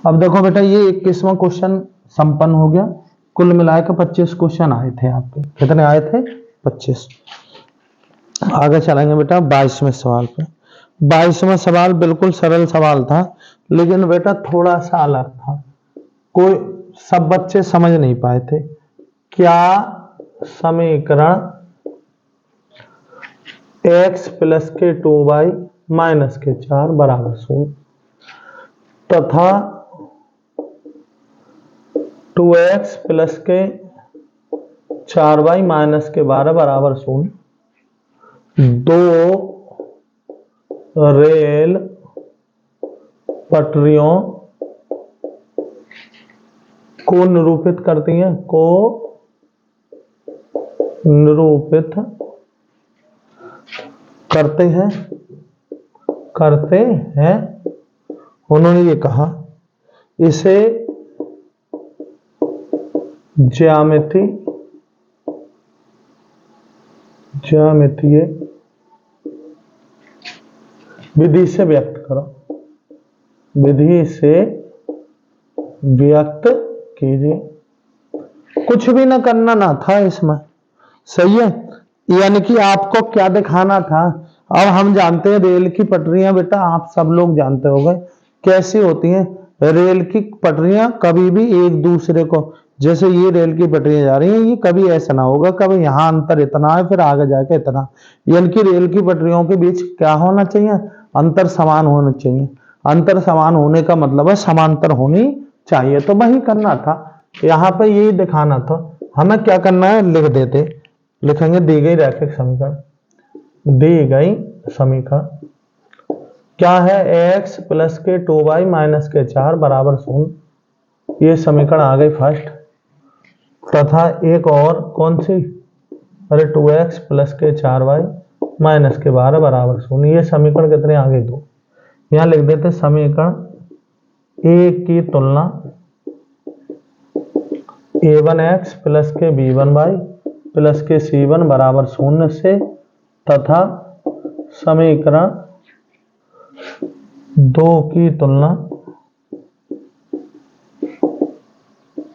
अब देखो बेटा, ये 21वां क्वेश्चन संपन्न हो गया। कुल मिलाकर 25 क्वेश्चन आए थे आपके, कितने आए थे 25। आगे चलेंगे बेटा 22वें सवाल पे। 22वां सवाल बिल्कुल सरल सवाल था, लेकिन बेटा थोड़ा सा अलग था, कोई सब बच्चे समझ नहीं पाए थे। क्या समीकरण x प्लस के 2y माइनस के 4 बराबर 0 तथा 2x प्लस के 4y माइनस के 12 बराबर 0 दो रेल पटरियों को निरूपित करती हैं, को निरूपित करते हैं उन्होंने ये कहा, इसे ज्यामितीय विधि से व्यक्त करो, विधि से व्यक्त कीजिए। कुछ भी ना करना ना था इसमें, सही है। यानी कि आपको क्या दिखाना था। अब हम जानते हैं रेल की पटरियां, बेटा आप सब लोग जानते होंगे कैसी होती हैं। रेल की पटरियां कभी भी एक दूसरे को, जैसे ये रेल की पटरियां जा रही हैं, ये कभी ऐसा ना होगा कभी यहाँ अंतर इतना है फिर आगे जाके इतना, यानी कि रेल की पटरियों के बीच क्या होना चाहिए, अंतर समान होना चाहिए। अंतर समान होने का मतलब है समांतर होनी चाहिए, तो वही करना था, यहाँ पे यही दिखाना था। हमें क्या करना है, लिख देते, लिखेंगे दी गई रैखिक समीकरण, दी गई समीकरण क्या है, x प्लस के 2y माइनस के 4 बराबर 0, ये समीकरण आ गई फर्स्ट। तथा एक और कौन सी, अरे 2x प्लस के 4y माइनस के 12 बराबर 0, ये समीकरण कितने आ गए 2। यहां लिख देते समीकरण ए की तुलना a1x प्लस के b1y प्लस के c1 बराबर 0 से, तथा समीकरण 2 की तुलना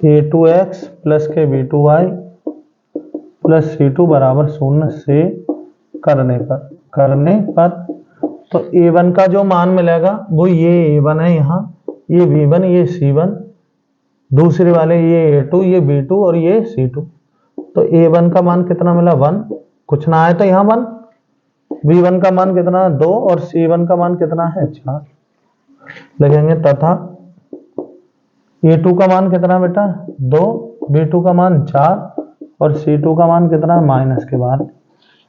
a2x प्लस के b2y प्लस c2 बराबर 0 से करने पर तो a1 का जो मान मिलेगा वो ये a1 है, यहाँ ये b1 ये c1, दूसरे वाले ये a2 ये b2 और ये c2। तो a1 का मान कितना मिला 1, कुछ ना आए तो यहाँ 1, b1 का मान कितना है 2 और c1 का मान कितना है 4 लगेंगे। तथा a2 का मान कितना बेटा 2, b2 का मान 4 और c2 का मान कितना है माइनस के 12,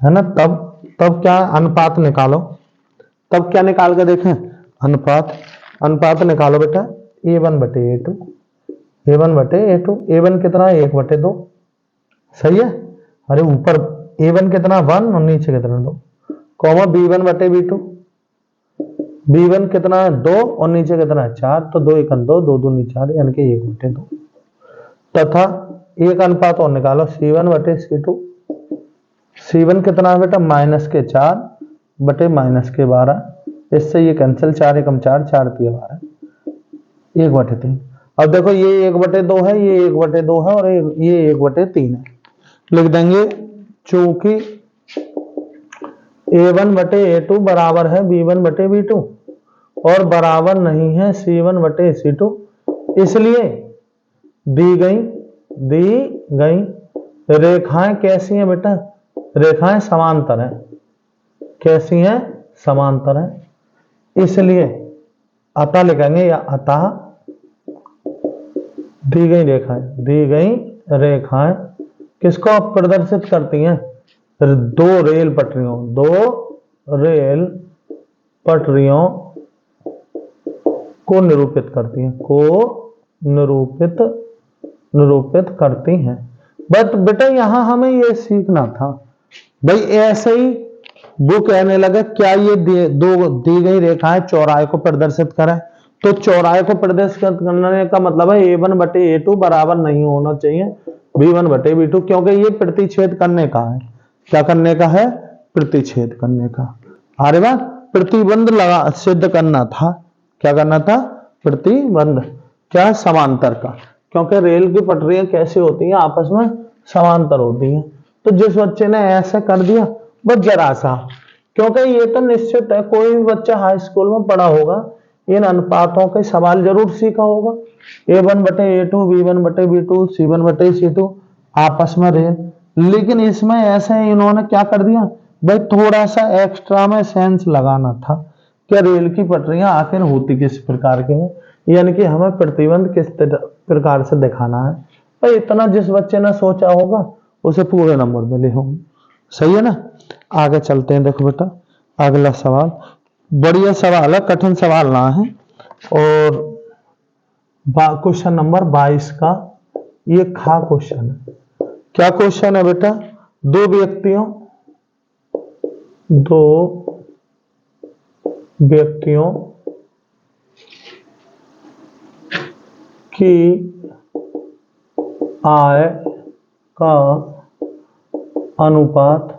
है ना। तब क्या अनुपात निकालो, तब क्या निकाल के देखें, अनुपात निकालो बेटा, a1 बटे a2, a1 बटे a2, a1 कितना है 1 बटे 2, सही है। अरे ऊपर a1 कितना 1 और नीचे कितना 2, कॉमा b1 बटे b2, b1 कितना है 2 और नीचे कितना है 4, तो 2 1 2, 2 2 4 यानी कि 1 बटे 2। तथा एक अनुपात और निकालो c1 बटे c2, c1 कितना है बेटा माइनस के 4 बटे माइनस के 12, इससे ये कैंसिल, 4 एकम 4, 4 3 12, 1 बटे 3। अब देखो ये 1 बटे 2 है, ये 1 बटे 2 है और ये 1 बटे 3 है, लिख देंगे चूंकि a1 बटे a2 बराबर है b1 बटे b2 और बराबर नहीं है c1 बटे c2, इसलिए दी गई रेखाएं कैसी हैं बेटा, रेखाएं समांतर हैं, कैसी हैं समांतर हैं, इसलिए अतः लिखेंगे, या अतः दी गई रेखाएं किसको प्रदर्शित करती हैं? दो रेल पटरियों को निरूपित करती हैं, निरूपित करती हैं। बट बेटा यहां हमें ये सीखना था भाई, ऐसे ही वो कहने लगा क्या ये दो दी गई रेखाएं चौराहे को प्रदर्शित करें, तो चौराहे को प्रदर्शित करने का मतलब है A1 बटे A2 बराबर नहीं होना चाहिए B1 बटे B2, क्योंकि ये प्रतिच्छेद करने का है। क्या करने का है? प्रतिच्छेद करने का। अरे वाह, प्रतिबंध लगा सिद्ध करना था। क्या करना था? प्रतिबंध, क्या? समांतर का, क्योंकि रेल की पटरियां कैसी होती हैं? आपस में समांतर होती हैं। तो जिस बच्चे ने ऐसा कर दिया बस जरा सा, क्योंकि ये तो निश्चित है कोई भी बच्चा हाई स्कूल में पढ़ा होगा, इन अनुपातों के सवाल जरूर सीखा होगा। A1 बटे A2, B1 बटे B2, C1 बटे C2 आपस में रेल। लेकिन इसमें ऐसे इन्होंने क्या कर दिया भाई, थोड़ा सा एक्स्ट्रा में सेंस लगाना था कि रेल की पटरियां आखिर होती किस प्रकार की हैं, यानी कि हमें प्रतिबंध किस प्रकार से दिखाना है। भाई इतना जिस बच्चे ने सोचा होगा उसे पूरे नंबर मिले होंगे। सही है ना? आगे चलते हैं। देखो बेटा अगला सवाल बढ़िया सवाल है, कठिन सवाल ना है। और क्वेश्चन नंबर 22 का ये खा क्वेश्चन है। क्या क्वेश्चन है बेटा? दो व्यक्तियों की आय का अनुपात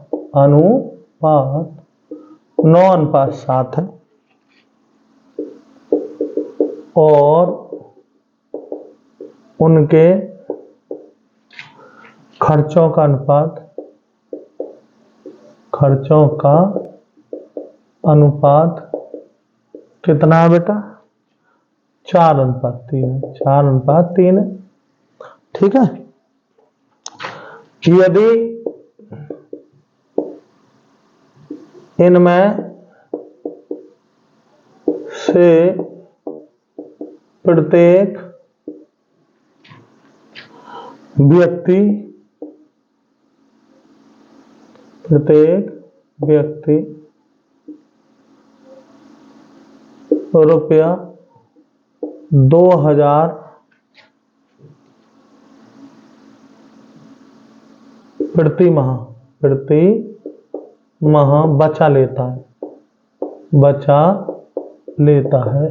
9:7 है और उनके खर्चों का अनुपात कितना है बेटा? 4:3 है। 4:3 है। ठीक है। यदि इनमें से प्रत्येक व्यक्ति रुपया 2000 प्रति माह बचा लेता है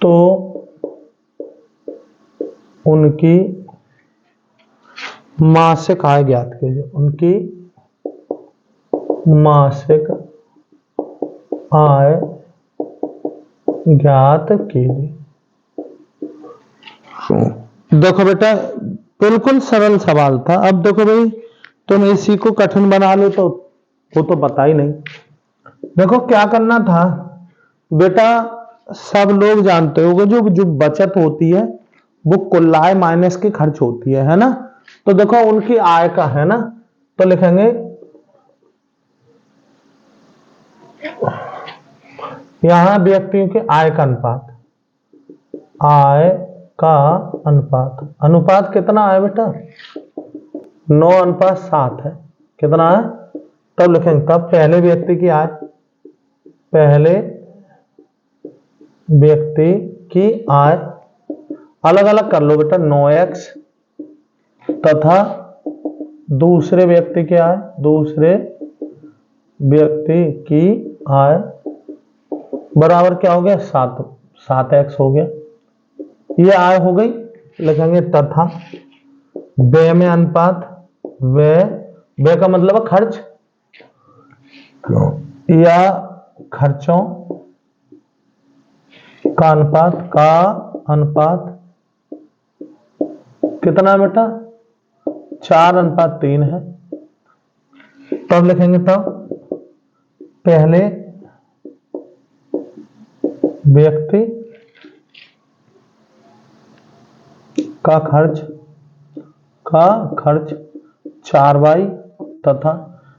तो उनकी मासिक आय ज्ञात कीजिए। उनकी मासिक आय ज्ञात कीजिए। देखो बेटा बिल्कुल सरल सवाल था। अब देखो भाई तुम इसी को कठिन बना लो तो वो तो पता ही नहीं। देखो क्या करना था बेटा, सब लोग जानते होंगे जो बचत होती है वो कुल आय माइनस की खर्च होती है ना। तो देखो उनकी आय का है ना, तो लिखेंगे यहां व्यक्तियों के आय का अनुपात कितना है बेटा? 9:7 है। कितना है? तब लिखेंगे तब पहले व्यक्ति की आय अलग अलग कर लो बेटा, 9x तथा दूसरे व्यक्ति की आय बराबर क्या हो गया? 7x हो गया। ये आय हो गई। लिखेंगे तथा व्यय में अनुपात, व्यय का मतलब है खर्च या खर्चों का अनुपात कितना बेटा? 4:3 है। तब लिखेंगे तब पहले व्यक्ति का खर्च 4y तथा,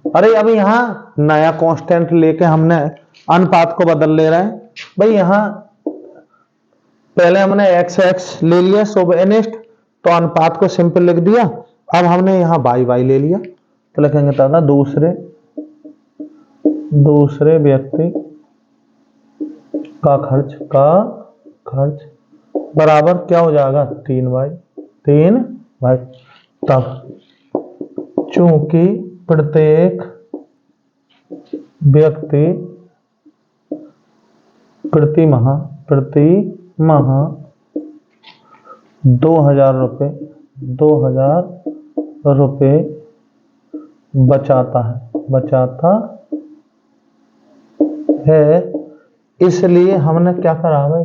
अरे अभी यहां नया कांस्टेंट लेके हमने अनुपात को बदल ले रहे हैं भाई। यहां पहले हमने एक्स एक्स ले लिया सोबेनिस्ट, तो अनुपात को सिंपल लिख दिया। अब हमने यहाँ वाई वाई ले लिया, तो लिखेंगे दादा दूसरे व्यक्ति का खर्च बराबर क्या हो जाएगा 3 बाई। तब चूंकि प्रत्येक व्यक्ति प्रति माह 2000 रुपये बचाता है, इसलिए हमने क्या करा भाई,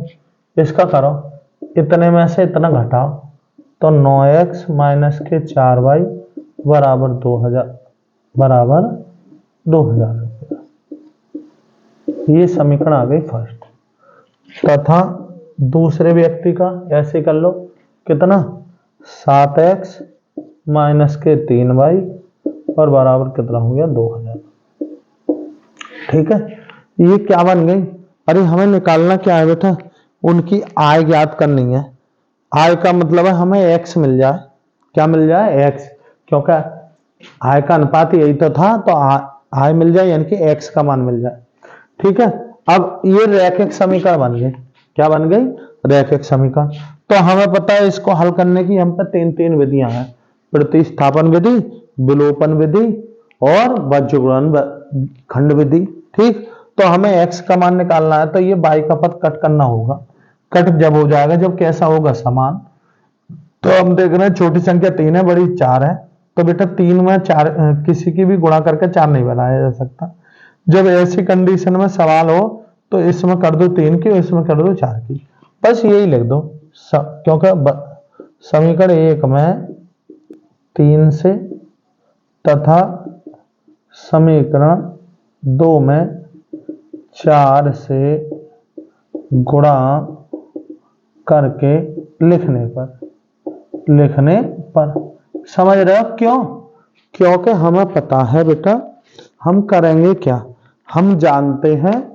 इसका करो इतने में से इतना घटाओ, तो 9x माइनस के 4y बराबर 2000 रुपये। ये समीकरण आ गई फर्स्ट। तथा दूसरे व्यक्ति का ऐसे कर लो, कितना 7x माइनस के 3y और बराबर कितना हो गया 2000। ठीक है, ये क्या बन गई, अरे हमें निकालना क्या है बेटा, उनकी आय ज्ञात करनी है। आय का मतलब है हमें x मिल जाए, क्या मिल जाए x, क्योंकि आय का अनुपात यही तो था, तो आय मिल जाए यानी कि x का मान मिल जाए। ठीक है, अब ये रैखिक समीकरण बन गए, क्या बन गई रैखिक समीकरण। तो हमें पता है इसको हल करने की हम पे तीन विधियां हैं, प्रतिस्थापन विधि, विलोपन विधि और खंड विधि। ठीक, तो हमें x का मान निकालना है, तो ये y का पद कट करना होगा। कट जब हो जाएगा जब कैसा होगा समान, तो हम देख रहे हैं छोटी संख्या 3 है, बड़ी 4 है, तो बेटा 3 में 4 किसी की भी गुणा करके 4 नहीं बनाया जा सकता। जब ऐसी कंडीशन में सवाल हो तो इसमें कर दो 3 की, इसमें कर दो 4 की, बस यही लिख दो। क्योंकि समीकरण 1 में 3 से तथा समीकरण 2 में 4 से गुणा करके लिखने पर समझ रहे हो क्यों, क्योंकि हमें पता है बेटा हम करेंगे क्या, हम जानते हैं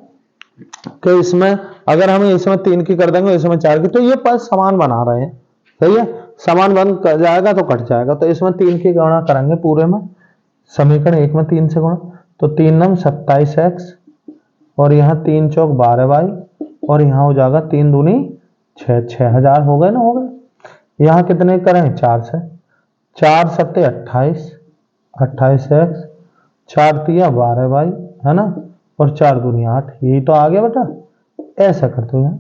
कि इसमें अगर हम इसमें 3 की कर देंगे, इसमें 4 की, तो ये पद समान बना रहे हैं। सही है, समान बन कर जाएगा तो कट जाएगा, तो इसमें 3 की गणना करेंगे पूरे में, समीकरण 1 में 3 से गुणा, तो 3 नम 27x और यहाँ 3 चौक 12y और यहाँ हो जाएगा 3 दूनी 6, 6000 हो गए ना, हो गए। यहाँ कितने करें 4 से, 4 सत्ते 28x, 4 तिया 12y है ना, और 4 दूनी 8, यही तो आ गया बेटा। ऐसा कर दो यहाँ।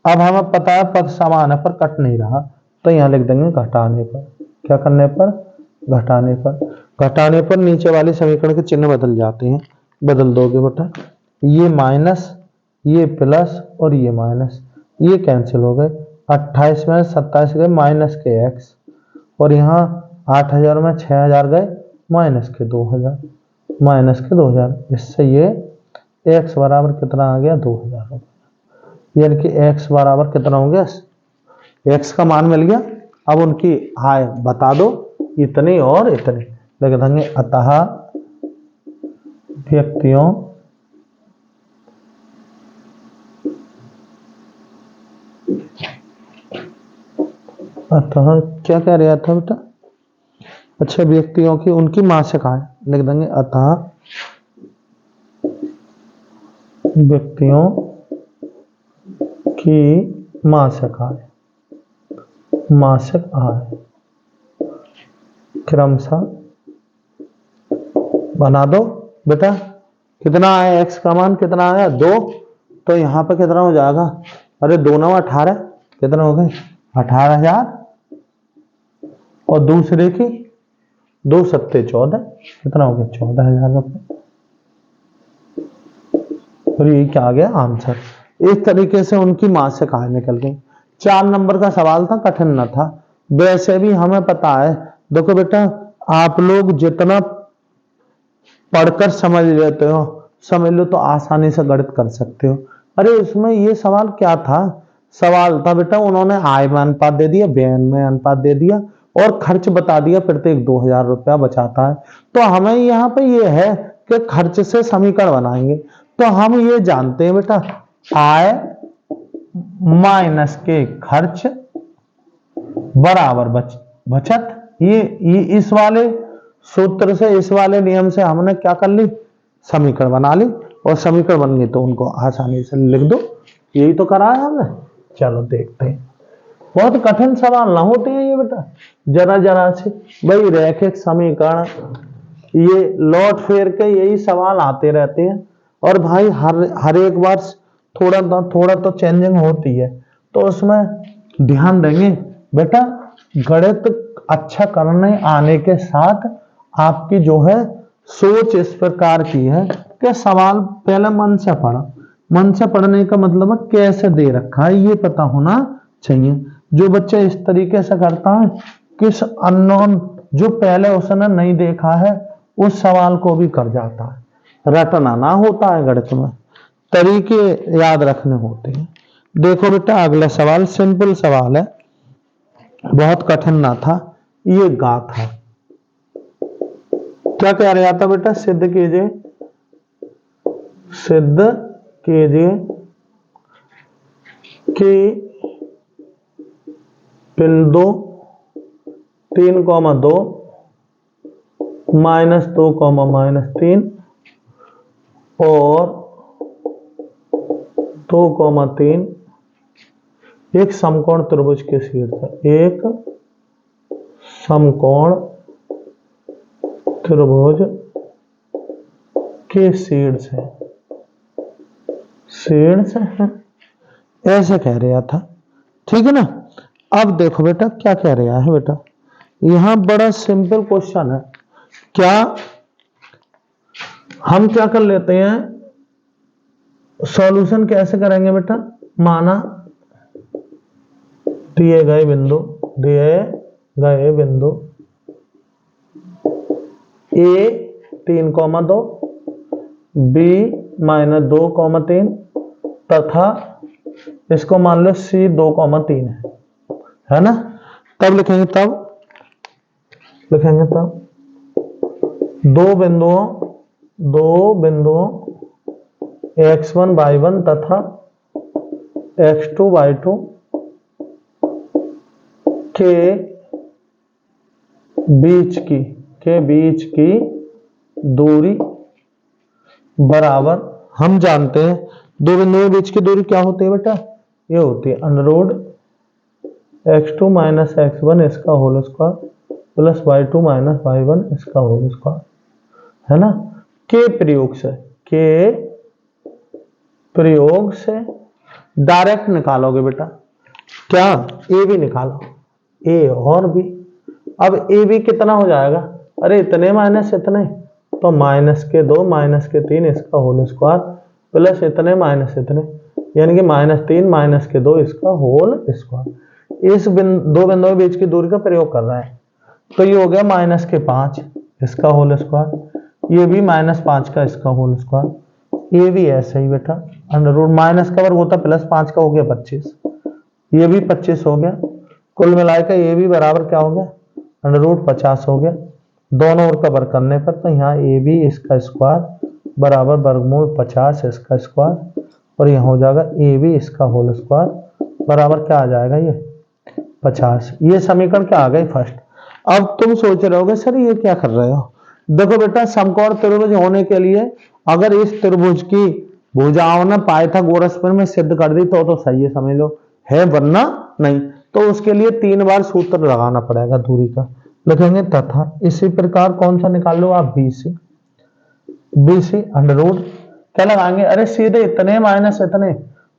अब हमें पता है पद समान है पर कट नहीं रहा, तो यहाँ लिख देंगे घटाने पर। क्या करने पर, घटाने पर नीचे वाले समीकरण के चिन्ह बदल जाते हैं, बदल दोगे बेटा, ये माइनस, ये प्लस और ये माइनस, ये कैंसिल हो गए। 28 में 27 गए माइनस के x, और यहाँ 8000 में 6000 गए माइनस के 2000, इससे ये x बराबर कितना आ गया 2000, यानी कि x बराबर कितना हो गया, x का मान मिल गया। अब उनकी आय बता दो, इतने और इतने लिख देंगे। अतः व्यक्तियों क्या कह रहा था बेटा, अच्छा व्यक्तियों की उनकी मासिक आय लिख देंगे। अतः व्यक्तियों की मासिक आय क्रमशः बना दो बेटा। कितना आया, x का मान कितना आया 2, तो यहाँ पे कितना हो जाएगा, अरे 2 9 18, कितना हो गए 18000, और दूसरे की 2 सत्ते 14, कितना हो गया 14000 रुपये। और ये क्या आ गया आंसर। इस तरीके से उनकी मासिक आय निकल गई। 4 नंबर का सवाल था, कठिन न था। वैसे भी हमें पता है, देखो बेटा आप लोग जितना पढ़कर समझ लेते हो, समझ लो तो आसानी से गणित कर सकते हो। अरे इसमें ये सवाल क्या था, सवाल था बेटा उन्होंने आय में अनुपात दे दिया, व्यय में अनुपात दे दिया और खर्च बता दिया, प्रत्येक 2000 रुपया बचाता है। तो हमें यहाँ पे ये है कि खर्च से समीकरण बनाएंगे। तो हम ये जानते हैं बेटा आय माइनस के खर्च बराबर बचत। ये इस वाले सूत्र से, इस वाले नियम से हमने क्या कर ली, समीकरण बना ली, और समीकरण बन गई तो उनको आसानी से लिख दो। यही तो करा है हमने। चलो देखते हैं। बहुत कठिन सवाल ना होते हैं ये बेटा, जरा जरा से। भाई रैखिक समीकरण, ये लौट फेर के यही सवाल आते रहते हैं। और भाई हर एक बार थोड़ा तो चेंजिंग होती है, तो उसमें ध्यान देंगे बेटा। गणित अच्छा करने आने के साथ आपकी जो है सोच इस प्रकार की है कि सवाल पहले मन से पढ़ा। मन से पढ़ने का मतलब है कैसे दे रखा है ये पता होना चाहिए। जो बच्चा इस तरीके से करता है, किस अननोन जो पहले उसने नहीं देखा है उस सवाल को भी कर जाता है। रटना ना होता है गणित में, तरीके याद रखने होते हैं। देखो बेटा अगला सवाल सिंपल सवाल है, बहुत कठिन ना था। ये गा था, क्या कह रहा था बेटा, सिद्ध कीजिए कि बिंदु 3,2 -2, -3 और 2,3 एक समकोण त्रिभुज के शीर्ष है। एक समकोण त्रिभुज के शीर्ष है, ऐसे कह रहा था। ठीक है ना। अब देखो बेटा क्या कह रहा है बेटा, यहां बड़ा सिंपल क्वेश्चन है। क्या हम क्या कर लेते हैं, सॉल्यूशन कैसे करेंगे बेटा। माना दिए गए बिंदु ए 3,2 बी -2,3 तथा इसको मान लो सी 2,3 है ना। तब लिखेंगे दो बिंदुओं x1 y1 तथा x2 y2 के बीच की दूरी बराबर। हम जानते हैं दो बिंदुओं के बीच की दूरी क्या होती है बेटा, ये होती है √ x2 - x1 इसका whole square plus y2 - y1 इसका होल स्क्वायर, है ना। के प्रयोग से डायरेक्ट निकालोगे बेटा। क्या ए भी निकालो, ए और बी। अब ए बी कितना हो जाएगा, अरे इतने माइनस इतने, तो -2 -3 इसका होल स्क्वायर प्लस इतने माइनस इतने, यानी कि -3 -2 इसका होल स्क्वायर। इस दो बिंदुओं के बीच की दूरी का प्रयोग कर रहा है, तो ये हो गया -5 इसका होल स्क्वायर, ये भी -5 का इसका होल स्क्वायर, ये भी ऐसे ही बेटा √ माइनस का वर्ग होता +5 का हो गया 25, ये भी 25 हो गया। कुल मिलाकर ये भी बराबर क्या हो गया, √50 हो गया। दोनों ओर का वर्ग करने पर तो यहाँ ए बी इसका स्क्वायर बराबर वर्गमूल 50 इसका स्क्वायर, और यहाँ हो जाएगा ए बी इसका होल स्क्वायर बराबर क्या आ जाएगा, ये 50। ये समीकरण क्या आ गई फर्स्ट। अब तुम सोच रहे होगे सर ये क्या कर रहे हो। देखो बेटा समकोण त्रिभुज होने के लिए अगर इस त्रिभुज की भुजाओं ने पाइथागोरस में सिद्ध कर दी तो सही है, समझ लो है, वरना नहीं। तो उसके लिए 3 बार सूत्र लगाना पड़ेगा दूरी का। लिखेंगे तथा इसी प्रकार कौन सा निकाल लो आप, BC √ क्या लगाएंगे, अरे सीधे इतने माइनस इतने,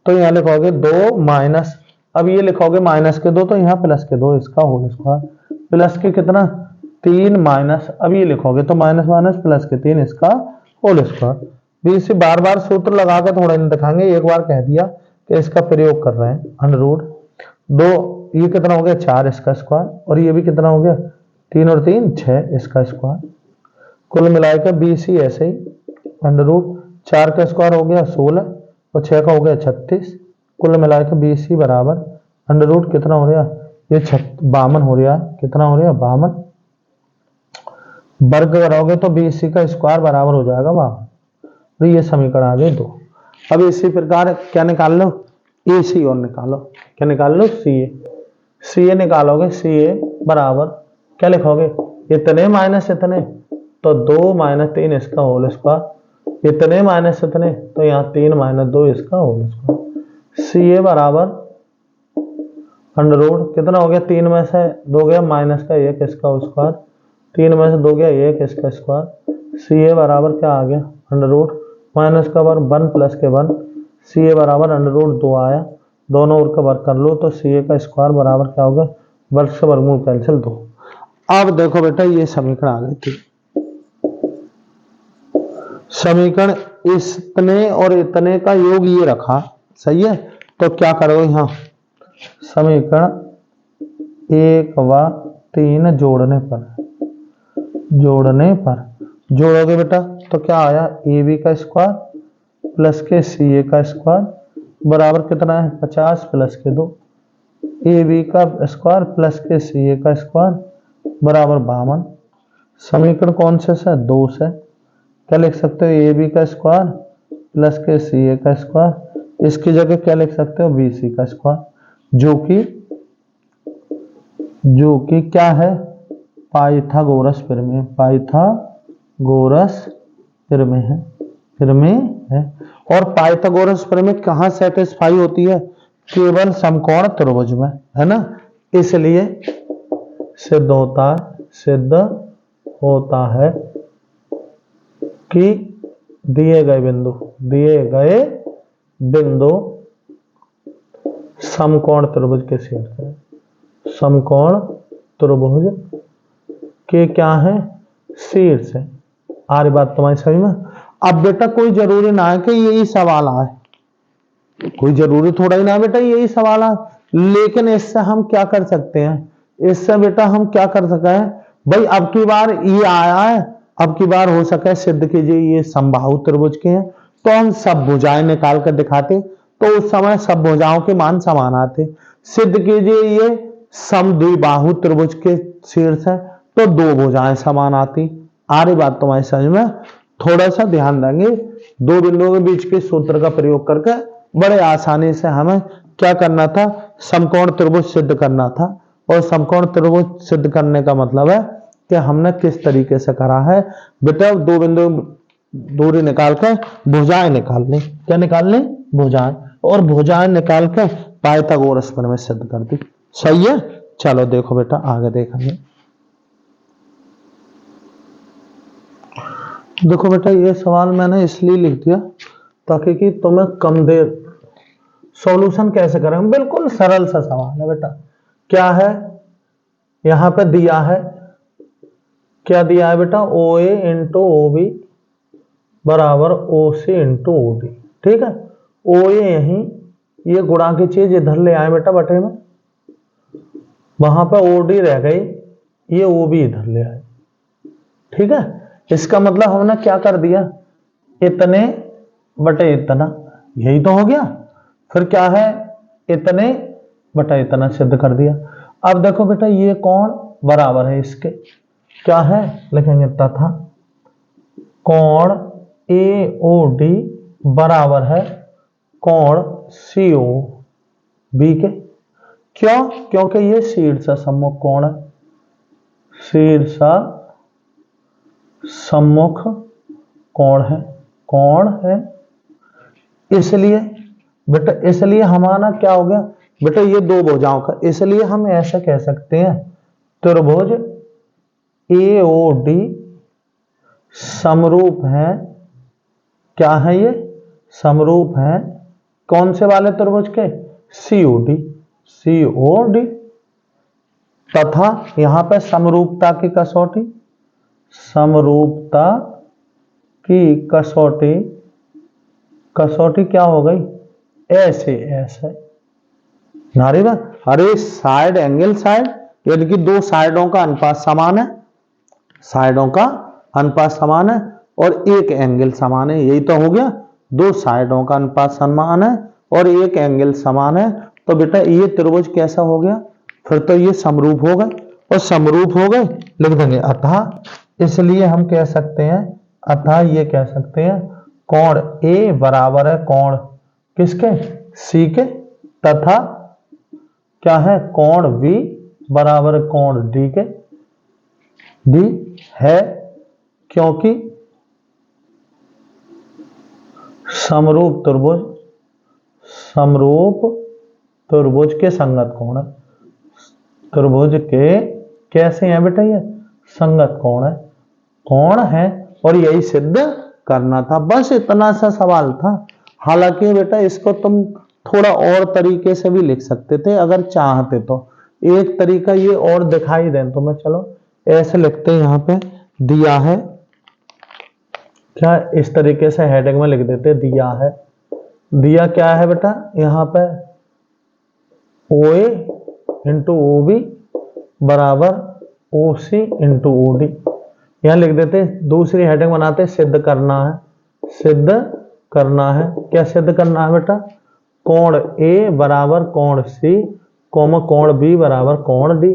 तो यहाँ लिखोगे 2 माइनस, अब ये लिखोगे -2 तो यहाँ +2 इसका होल स्क्वायर प्लस के कितना 3 माइनस, अब ये लिखोगे तो -+3 इसका होल स्क्वायर। BC बार बार सूत्र लगा के थोड़ा नहीं दिखाएंगे, एक बार कह दिया कि इसका प्रयोग कर रहे हैं। √ 2 ये कितना हो गया 4 इसका स्क्वायर, और ये भी कितना हो गया 3 और 3 6 इसका स्क्वायर। कुल मिलाकर BC ऐसे ही √ 4 का स्क्वायर हो गया 16 और 6 का हो गया 36। कुल मिलाकर BC बराबर √ कितना हो रहा, ये 52 हो रहा है, कितना हो रहा 52। वर्ग करोगे तो BC का स्क्वायर बराबर हो जाएगा 52। तो ये समीकरण आ गए 2। अब इसी प्रकार क्या निकाल लो, ए सी और निकालो। क्या निकाल लो? सी ए। सी ए निकालोगे, सी ए बराबर क्या लिखोगे? इतने माइनस इतने, तो 2 माइनस 3 इसका होल स्क्वायर, इतने माइनस इतने, तो यहाँ 3 माइनस 2 इसका होल स्क्वायर। सी ए बराबर अंडर रूट कितना हो गया? 3 में से 2 गया माइनस का 1 इसका स्क्वायर, 3 में से 2 गया 1 इसका स्क्वायर। सी ए बराबर क्या आ गया? अंडर रूट माइनस का वर्ग 1 प्लस के 1, सी ए बराबर अंडर रूट 2 आया, दोनों ओर का वर्ग कर लो तो सी ए का स्क्वायर बराबर क्या हो गया? वर्ग से वर्गमूल कैंसिल 2। अब देखो बेटा ये समीकरण आ गई थी। समीकरण इतने और इतने का योग ये रखा, सही है? तो क्या करोगे यहाँ? समीकरण 1 व 3 जोड़ने पर जोड़ोगे बेटा तो क्या आया? ए बी का स्क्वायर प्लस के सी ए का स्क्वायर बराबर कितना है? 50 प्लस के 2, ए बी का स्क्वायर प्लस के सी ए का स्क्वायर बराबर 52। समीकरण कौन से 2 से क्या लिख सकते हो? ए बी का स्क्वायर प्लस के सी ए का स्क्वायर, इसकी जगह क्या लिख सकते हो? बी सी का स्क्वायर, जो कि क्या है? पाइथागोरस प्रमेय, पाइथागोरस प्रमेय है। और पाइथागोरस प्रमेय कहाँ सेटिस्फाई होती है? केवल समकोण त्रिभुज में, है ना? इसलिए सिद्ध होता है कि दिए गए बिंदु समकोण त्रिभुज के शीर्ष है। समकोण त्रिभुज के क्या है? शीर्ष है। आ रही बात तुम्हारी समझ में? अब बेटा कोई जरूरी ना है कि यही सवाल आए, कोई जरूरी थोड़ा ही ना बेटा यही सवाल आए, लेकिन इससे हम क्या कर सकते हैं? इससे बेटा हम क्या कर सकते हैं भाई? अब की बार ये आया है, अब की बार हो सके सिद्ध कीजिए ये समबाहु त्रिभुज के हैं, तो हम सब भुजाएं निकाल कर दिखाते, तो उस समय सब भुजाओं के मान समान आते। सिद्ध कीजिए ये समद्विबाहु त्रिभुज के शीर्ष है, तो 2 भुजाएं समान आती। आ रही बात तुम्हारी समझ में? थोड़ा सा ध्यान देंगे, 2 बिंदुओं के बीच के सूत्र का प्रयोग करके बड़े आसानी से हमें क्या करना था? समकोण त्रिभुज सिद्ध करना था। और समकोण त्रिभुज सिद्ध करने का मतलब है कि हमने किस तरीके से करा है बेटा? 2 बिंदु दूरी निकाल के भुजाएं निकालनी। क्या निकालनी? भुजाएं। और भुजाएं निकाल के पाइथागोरस प्रमेय सिद्ध कर दी। सही है? चलो देखो बेटा आगे देखेंगे। देखो बेटा ये सवाल मैंने इसलिए लिख दिया ताकि कि तुम्हें कम देर सॉल्यूशन कैसे करें, बिल्कुल सरल सा सवाल है बेटा। क्या है यहां पे दिया है? क्या दिया है बेटा? ओ ए इंटू ओ बी बराबर ओ सी इंटू ओ डी। ठीक है? ओ ए यहीं, ये गुणा की चीज इधर ले आए बेटा बटे में, वहां पे ओ डी रह गई, ये ओ बी इधर ले आए। ठीक है? इसका मतलब हमने क्या कर दिया? इतने बटे इतना, यही तो हो गया। फिर क्या है? इतने बटे इतना सिद्ध कर दिया। अब देखो बेटा ये कोण बराबर है इसके, क्या है? लिखेंगे तथा कोण ए ओ डी बराबर है कोण सी ओ बी के। क्यों? क्योंकि ये शीर्ष सम्मुख कोण है, शीर्ष सम्मुख कोण है, इसलिए बेटा, इसलिए हमारा क्या हो गया बेटा? ये 2 भुजाओं का, इसलिए हम ऐसा कह सकते हैं त्रिभुज ए ओ डी समरूप है। क्या है ये? समरूप है कौन से वाले त्रिभुज के? COD, COD. तथा यहां पे समरूपता की कसौटी, समरूपता की कसौटी क्या हो गई? ऐसे ऐसे नारी बात। अरे साइड एंगल साइड, यानी कि 2 साइडों का अनुपात समान है, साइडों का अनुपात समान है और एक एंगल समान है, यही तो हो गया। 2 साइडों का अनुपात समान है और एक एंगल समान है, तो बेटा ये त्रिभुज कैसा हो गया? फिर तो ये समरूप हो गए, और समरूप हो गए लिख देंगे अतः। इसलिए हम कह सकते हैं अतः ये कह सकते हैं कोण ए बराबर है कोण किसके? सी के। तथा क्या है, कोण V बराबर कोण D के, D है क्योंकि समरूप त्रिभुज के संगत कोण है। त्रिभुज के कैसे हैं बेटा, ये संगत कोण है और यही सिद्ध करना था। बस इतना सा सवाल था। हालांकि बेटा इसको तुम थोड़ा और तरीके से भी लिख सकते थे अगर चाहते तो। एक तरीका ये और दिखाई दे तो मैं, चलो ऐसे लिखते हैं, यहां पे दिया है क्या, इस तरीके से हेडिंग में लिख देते, दिया है। दिया क्या है बेटा, यहां पे OA इंटू OB बराबर OC इंटू OD। यहां लिख देते, दूसरी हेडिंग बनाते, सिद्ध करना है। सिद्ध करना है, क्या सिद्ध करना है बेटा, कोण A बराबर कोण C, कोण B बराबर कोण D।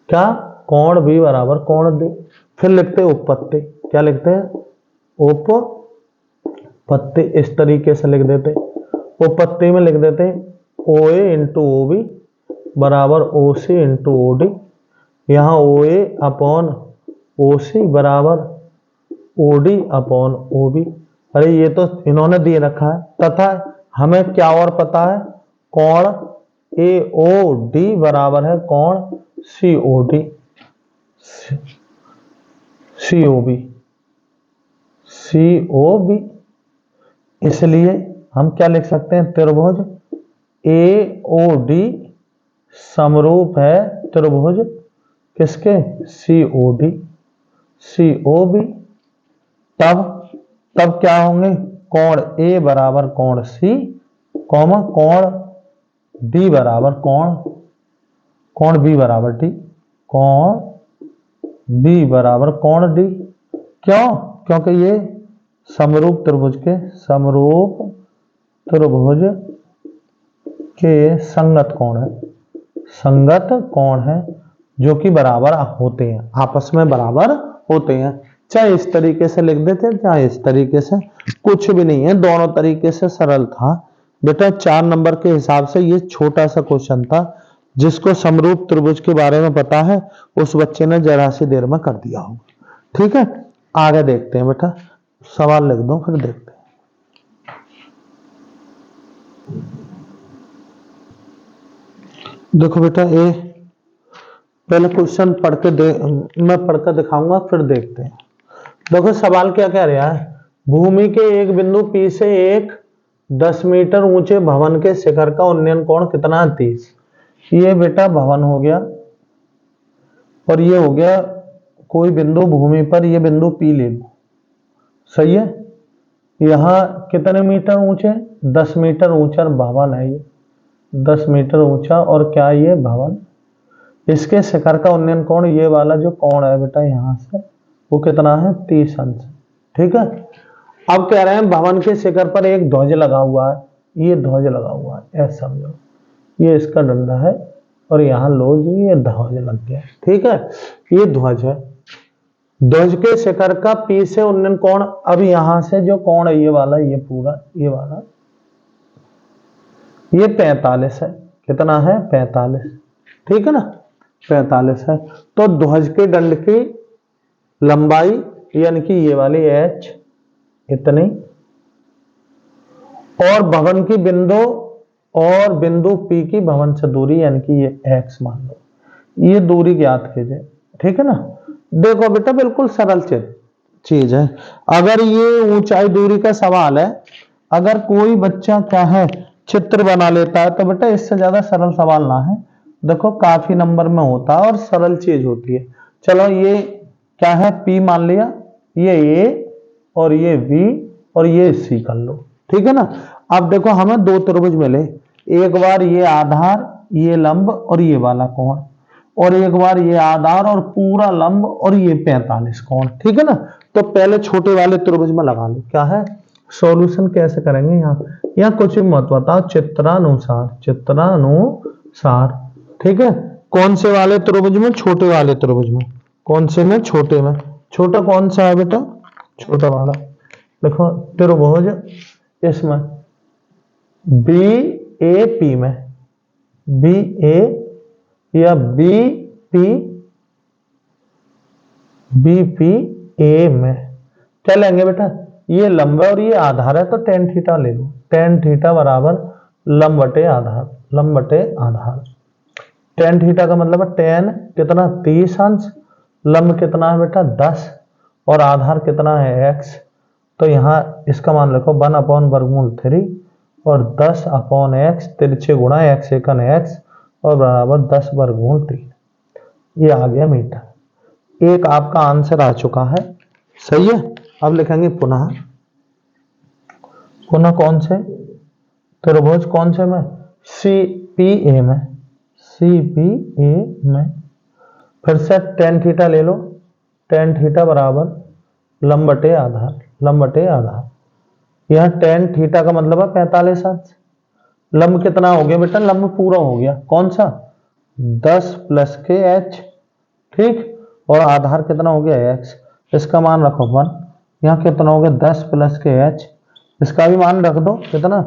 क्या, कोण B बराबर कोण D। फिर लिखते उपपत्ति, क्या लिखते हैं, उपपत्ति। इस तरीके से लिख देते, उपपत्ति में लिख देते OA इंटू OB बराबर OC इंटू OD। यहां OA अपॉन OC बराबर OD अपॉन OB। अरे ये तो इन्होंने दिए रखा है। तथा हमें क्या और पता है, कोण AOD बराबर है कोण COD, COB। इसलिए हम क्या लिख सकते हैं, त्रिभुज AOD समरूप है त्रिभुज किसके, COB। तब क्या होंगे, कोण A बराबर कोण C, कोण D बराबर कोण B बराबर D, कोण B बराबर कोण D। क्यों, क्योंकि ये समरूप त्रिभुज के संगत कोण है जो कि बराबर होते हैं, आपस में बराबर होते हैं। चाहे इस तरीके से लिख देते, चाहे इस तरीके से, कुछ भी नहीं है, दोनों तरीके से सरल था बेटा। 4 नंबर के हिसाब से ये छोटा सा क्वेश्चन था। जिसको समरूप त्रिभुज के बारे में पता है उस बच्चे ने जरा सी देर में कर दिया होगा। ठीक है, आगे देखते हैं बेटा, सवाल लिख दो फिर देखते हैं। देखो बेटा, ये पहले क्वेश्चन मैं पढ़कर दिखाऊंगा फिर देखते हैं। देखो सवाल क्या कह रहा है, भूमि के एक बिंदु P से एक 10 मीटर ऊंचे भवन के शिखर का उन्नयन कोण कितना है, 30। ये बेटा भवन हो गया और ये हो गया कोई बिंदु भूमि पर, ये बिंदु P ले लो, सही है। यहां कितने मीटर ऊंचे, 10 मीटर ऊंचा भवन है, ये 10 मीटर ऊंचा और क्या ये भवन। इसके शिखर का उन्नयन कोण, ये वाला जो कोण है बेटा यहां से, वो कितना है, 30 अंश। ठीक है, अब कह रहे हैं भवन के शिखर पर एक ध्वज लगा हुआ है, ये ध्वज लगा हुआ है, ऐसा समझो, ये इसका डंडा है और यहां लो जी ये ध्वज लग गया। ठीक है, ये ध्वज है। ध्वज के शिखर का P से उन्नयन कोण, अब यहां से जो कोण है ये वाला, ये पूरा ये वाला, ये 45 है। कितना है, 45। ठीक है ना, 45 है। तो ध्वज के दंड की लंबाई यानी कि ये वाली H इतनी, और भवन की बिंदु P की भवन से दूरी यानी कि ये X मान लो, ये दूरी ज्ञात कीजिए। ठीक है ना, देखो बेटा बिल्कुल सरल चीज है। अगर ये ऊंचाई दूरी का सवाल है, अगर कोई बच्चा क्या है चित्र बना लेता है तो बेटा इससे ज्यादा सरल सवाल ना है। देखो काफी नंबर में होता है और सरल चीज होती है। चलो ये क्या है, P मान लिया, ये A और ये B और ये C कर लो। ठीक है ना, अब देखो हमें दो त्रिभुज मिले, एक बार ये आधार, ये लंब और ये वाला कोण, और एक बार ये आधार और पूरा लंब और ये 45 कोण। ठीक है ना, तो पहले छोटे वाले त्रिभुज में लगा लो। क्या है सॉल्यूशन कैसे करेंगे, यहाँ कुछ भी मत बताओ, चित्रानुसार। ठीक है, कौन से वाले त्रिभुज में, छोटे वाले त्रिभुज में। कौन से में, छोटे में। छोटा कौन सा है बेटा, छोटा वाला। देखो त्रिभुज इसमें ए पी में, बी ए या बी पी ए में क्या लेंगे बेटा, ये लंब और ये आधार है तो टेन थीटा ले लो। टेन थीटा बराबर लंब बटे आधार, लंब बटे आधार। टेन थीटा का मतलब है टेन कितना 30 अंश, लंब कितना है बेटा 10 और आधार कितना है x। तो यहाँ इसका मान रखो 1/√3 और 10/x, तिरछे गुणा x एकन x और बराबर 10/3। ये आ गया मीटर। एक आपका आंसर आ चुका है, सही है। अब लिखेंगे पुनः कौन से त्रिभुज, कौन से में, CPA में, CPA में। फिर से टेन थीटा ले लो, टेन थीटा बराबर लंब बटे आधार, लंब बटे आधार। यह टेन थीटा का मतलब है 45 अंश। लंब कितना हो गया बेटा, लंब पूरा हो गया, कौन सा 10 प्लस के h, ठीक, और आधार कितना हो गया x। इसका मान रखो 1। यहाँ कितना हो गया 10 प्लस के h, इसका भी मान रख दो कितना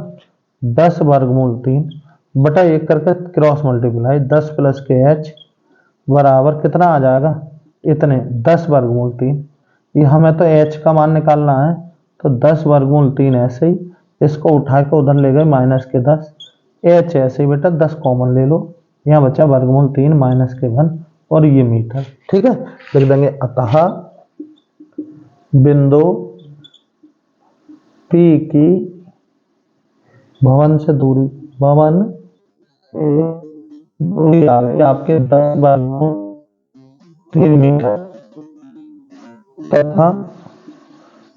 10/3 बटा 1 करके क्रॉस मल्टीप्लाई 10 प्लस के h बराबर कितना आ जाएगा, इतने 10/3। ये हमें तो h का मान निकालना है तो 10/3 ऐसे ही, इसको उठा के उधर ले गए माइनस के 10, h ऐसे ही बेटा 10 कॉमन ले लो, यहाँ बचा √3 माइनस के 1 और ये मीटर, ठीक है। लिख देंगे अतः बिंदु P की भवन से दूरी, भवन दूरी आ गई आपके 10/3 मीटर तथा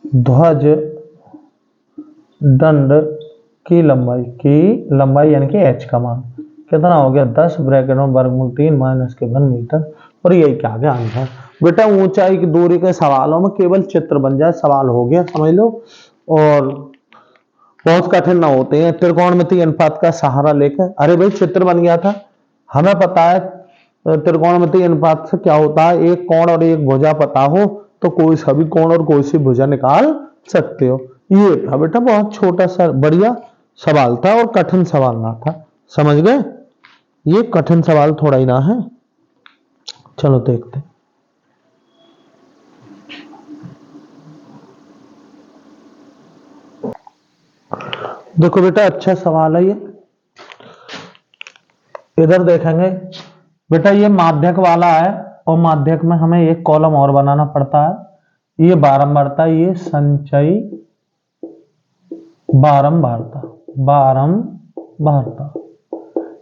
ध्वज दंड की लंबाई यानी कि h का मान कितना हो गया 10 ब्रैकेट में √3 माइनस के 1 मीटर। और यही क्या गया आंसर। बेटा ऊंचाई की दूरी के सवालों में केवल चित्र बन जाए सवाल हो गया, समझ लो, और बहुत कठिन ना होते हैं। त्रिकोणमितीय अनुपात का सहारा लेकर, अरे भाई चित्र बन गया था, हमें पता है त्रिकोणमितीय अनुपात से क्या होता है, एक कोण और एक भुजा पता हो तो कोई सा भी कोण और कोई सी भुजा निकाल सकते हो। ये था बेटा बहुत छोटा सा बढ़िया सवाल था और कठिन सवाल ना था, समझ गए। ये कठिन सवाल थोड़ा ही ना है। चलो देखते हैं। देखो बेटा अच्छा सवाल है ये, इधर देखेंगे बेटा ये माध्यक वाला है और माध्यक में हमें एक कॉलम और बनाना पड़ता है। ये बारंबारता, ये संचयी बारंबारता,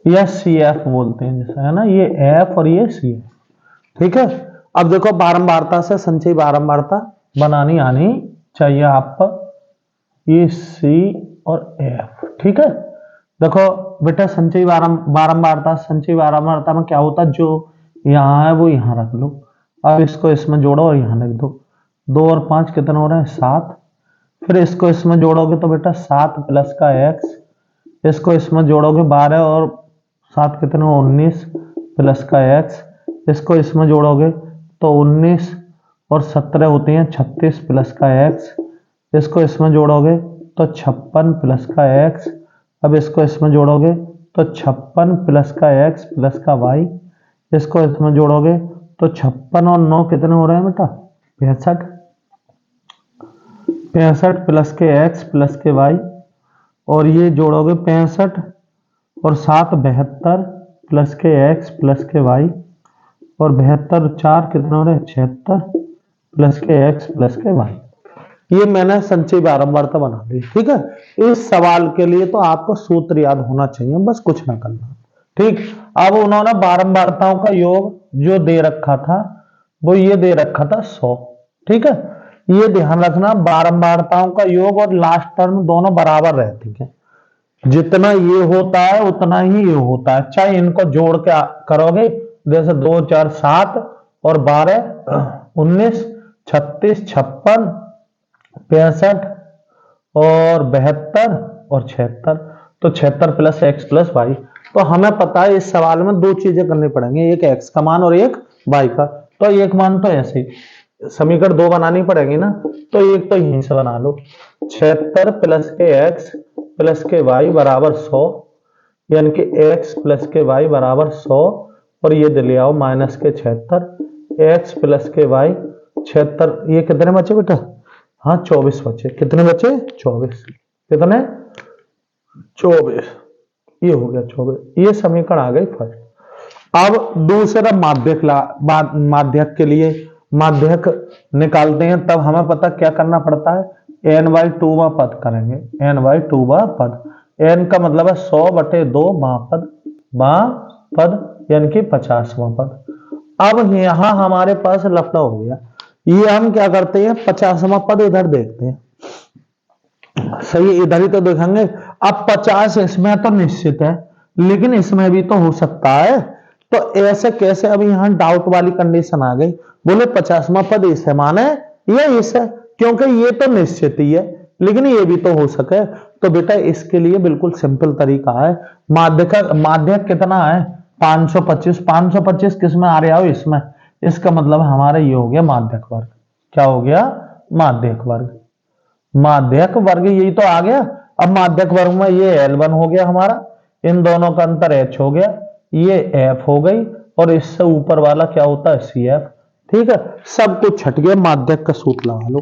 या CF बोलते हैं जैसा है ना, ये F और ये CF, ठीक है। अब देखो बारंबारता से संचयी बारंबारता बनानी आनी चाहिए आपको, ये C और F, ठीक है। देखो बेटा संचयी बारंबारता में क्या होता है, जो यहाँ है वो यहाँ रख लो, अब इसको इसमें जोड़ो और यहाँ लिख दो, 2 और 5 कितना हो रहा है 7। फिर इसको इसमें जोड़ोगे तो बेटा 7 प्लस का x, इसको इसमें जोड़ोगे 12 और 7 कितने 19 प्लस का x, इसको इसमें जोड़ोगे तो 19 और 17 होते हैं 36 प्लस का x, इसको इसमें जोड़ोगे तो 56 प्लस का x, अब इसको इसमें जोड़ोगे तो 56 प्लस का x प्लस का y, इसको इसमें जोड़ोगे तो 56 और 9 कितने हो रहे हैं बेटा 65 प्लस के x प्लस के y, और ये जोड़ोगे 65 और 7 72 प्लस के x प्लस के y, और 72 4 कितने हो रहे हैं 76 प्लस के x प्लस के y। ये मैंने संचयी बारंबारता बना दी, ठीक है। इस सवाल के लिए तो आपको सूत्र याद होना चाहिए, बस कुछ ना करना, ठीक। अब उन्होंने बारंबारताओं का योग जो दे रखा था वो ये दे रखा था 100, ठीक है। ये ध्यान रखना बारंबारताओं का योग और लास्ट टर्म दोनों बराबर रहती है, जितना ये होता है उतना ही ये होता है, चाहे इनको जोड़ के करोगे जैसे 2 4 7 और 12 19 36 56 65 और 72 और 76, तो 76 प्लस x प्लस y। तो हमें पता है इस सवाल में 2 चीजें करनी पड़ेंगी, एक x का मान और एक y का। तो एक मान तो ऐसे ही समीकरण 2 बनानी पड़ेगी ना, तो एक तो यहीं से बना लो 76 प्लस के x प्लस के y बराबर 100, यानी कि x प्लस के वाई बराबर 100 और ये दे ले आओ माइनस के 76 x प्लस के वाई 76। ये कितने बचे बेटा? हाँ 24 बचे। कितने बचे? 24। कितने? 24। ये हो गया 24। ये समीकरण आ गई फर्स्ट। अब दूसरा माध्यक के लिए माध्यक निकालते हैं, तब हमें पता क्या करना पड़ता है, n/2वां पद करेंगे। n/2वां पद, n का मतलब है 100/2 बां पद यानी कि 50वां पद। अब यहां हमारे पास लफड़ा हो गया, ये हम क्या करते हैं 50वां पद इधर देखते हैं। सही, इधर ही तो देखेंगे। अब 50 इसमें तो निश्चित है, लेकिन इसमें भी तो हो सकता है, तो ऐसे कैसे? अब यहां डाउट वाली कंडीशन आ गई, बोले 50वां पद इस है माने ये इस है, क्योंकि ये तो निश्चित ही है, लेकिन ये भी तो हो सके। तो बेटा इसके लिए बिल्कुल सिंपल तरीका है। माध्यक कितना है? 525। 525 किस में आ रहा हो? इसमें। इसका मतलब हमारा ये हो गया माध्यक वर्ग। क्या हो गया? माध्यक वर्ग। माध्यक वर्ग यही तो आ गया। अब माध्यक वर्ग में ये L1 हो गया हमारा, इन दोनों का अंतर H हो गया, ये F हो गई, और इससे ऊपर वाला क्या होता है? CF। ठीक है, सब कुछ छट गया। माध्यक का सूत्र लगा लो।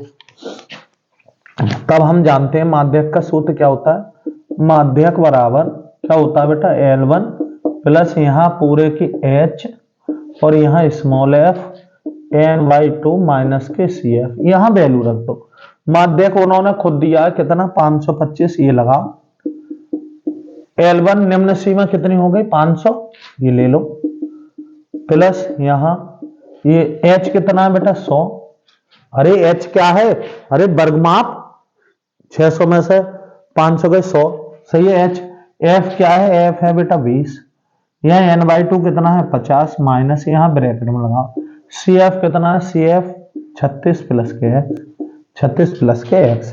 तब हम जानते हैं माध्यक का सूत्र क्या होता है। माध्यक बराबर क्या होता है बेटा? L1 प्लस यहां पूरे की H और यहां स्मॉल f n/2 माइनस के CF। यहां वैल्यू रख दो। माध्यक उन्होंने खुद दिया है कितना? 525। ये लगाओ। L1 निम्न सीमा कितनी हो गई? 500। ये ले लो, प्लस यहां ये H कितना है बेटा? 100। अरे H क्या है? अरे वर्गमाप, 600 में से 500 गए 100। सही है। H F क्या है? F है बेटा 20। यह n/2 कितना है? 50 माइनस यहां ब्रैकेट में लगाओ। CF कितना है? CF 36 प्लस के x। 36 प्लस के x।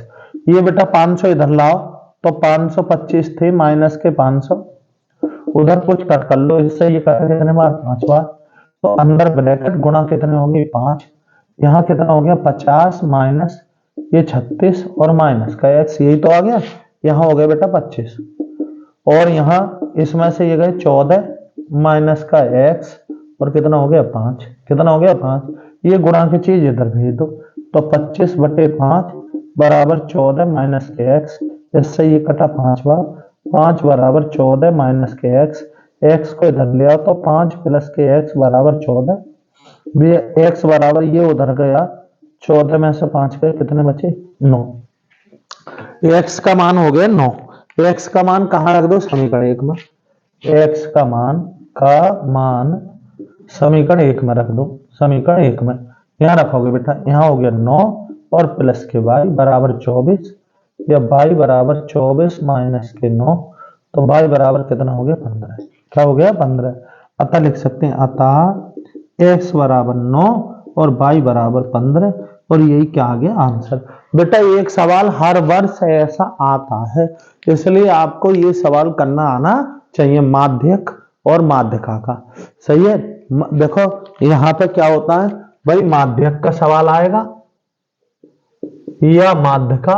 ये बेटा 500 इधर लाओ तो 525 थे माइनस के 500, उधर कुछ कट कर लो, इससे ये कितने बार? 5 बार। तो अंदर ब्रैकेट गुणा कितने होंगे? 5। यहाँ कितना हो गया? 50 माइनस ये 36 और माइनस का x, यही तो आ गया। यहाँ हो गया बेटा 25, और यहाँ इसमें से ये गए 14 माइनस का x, और कितना हो गया? 5। कितना हो गया? 5। ये गुणा की चीज इधर भेज दो, तो 25/5 बराबर 14 माइनस के x। इससे ये कटा 5 बार। 5 बराबर 14 माइनस के x। x को इधर ले आओ तो 5 प्लस के x बराबर 14। x बराबर ये उधर गया, 14 में से 5 गए, कितने बचे? 9। x का मान हो गया 9। x का मान कहाँ रख दो? समीकरण 1 में। x का मान समीकरण 1 में रख दो। समीकरण 1 में यहां रखोगे बेटा, यहां हो गया 9 और प्लस के y बराबर 24, या y बराबर 24 माइनस के 9, तो y बराबर कितना हो गया? 15। क्या हो गया? 15। अतः लिख सकते हैं, अतः x बराबर 9 और y बराबर 15, और यही क्या आ गया? आंसर। बेटा एक सवाल हर वर्ष ऐसा आता है, इसलिए आपको ये सवाल करना आना चाहिए, माध्यक और माध्यिका का। सही है। देखो यहां पे क्या होता है भाई, माध्यक का सवाल आएगा या माध्यिका।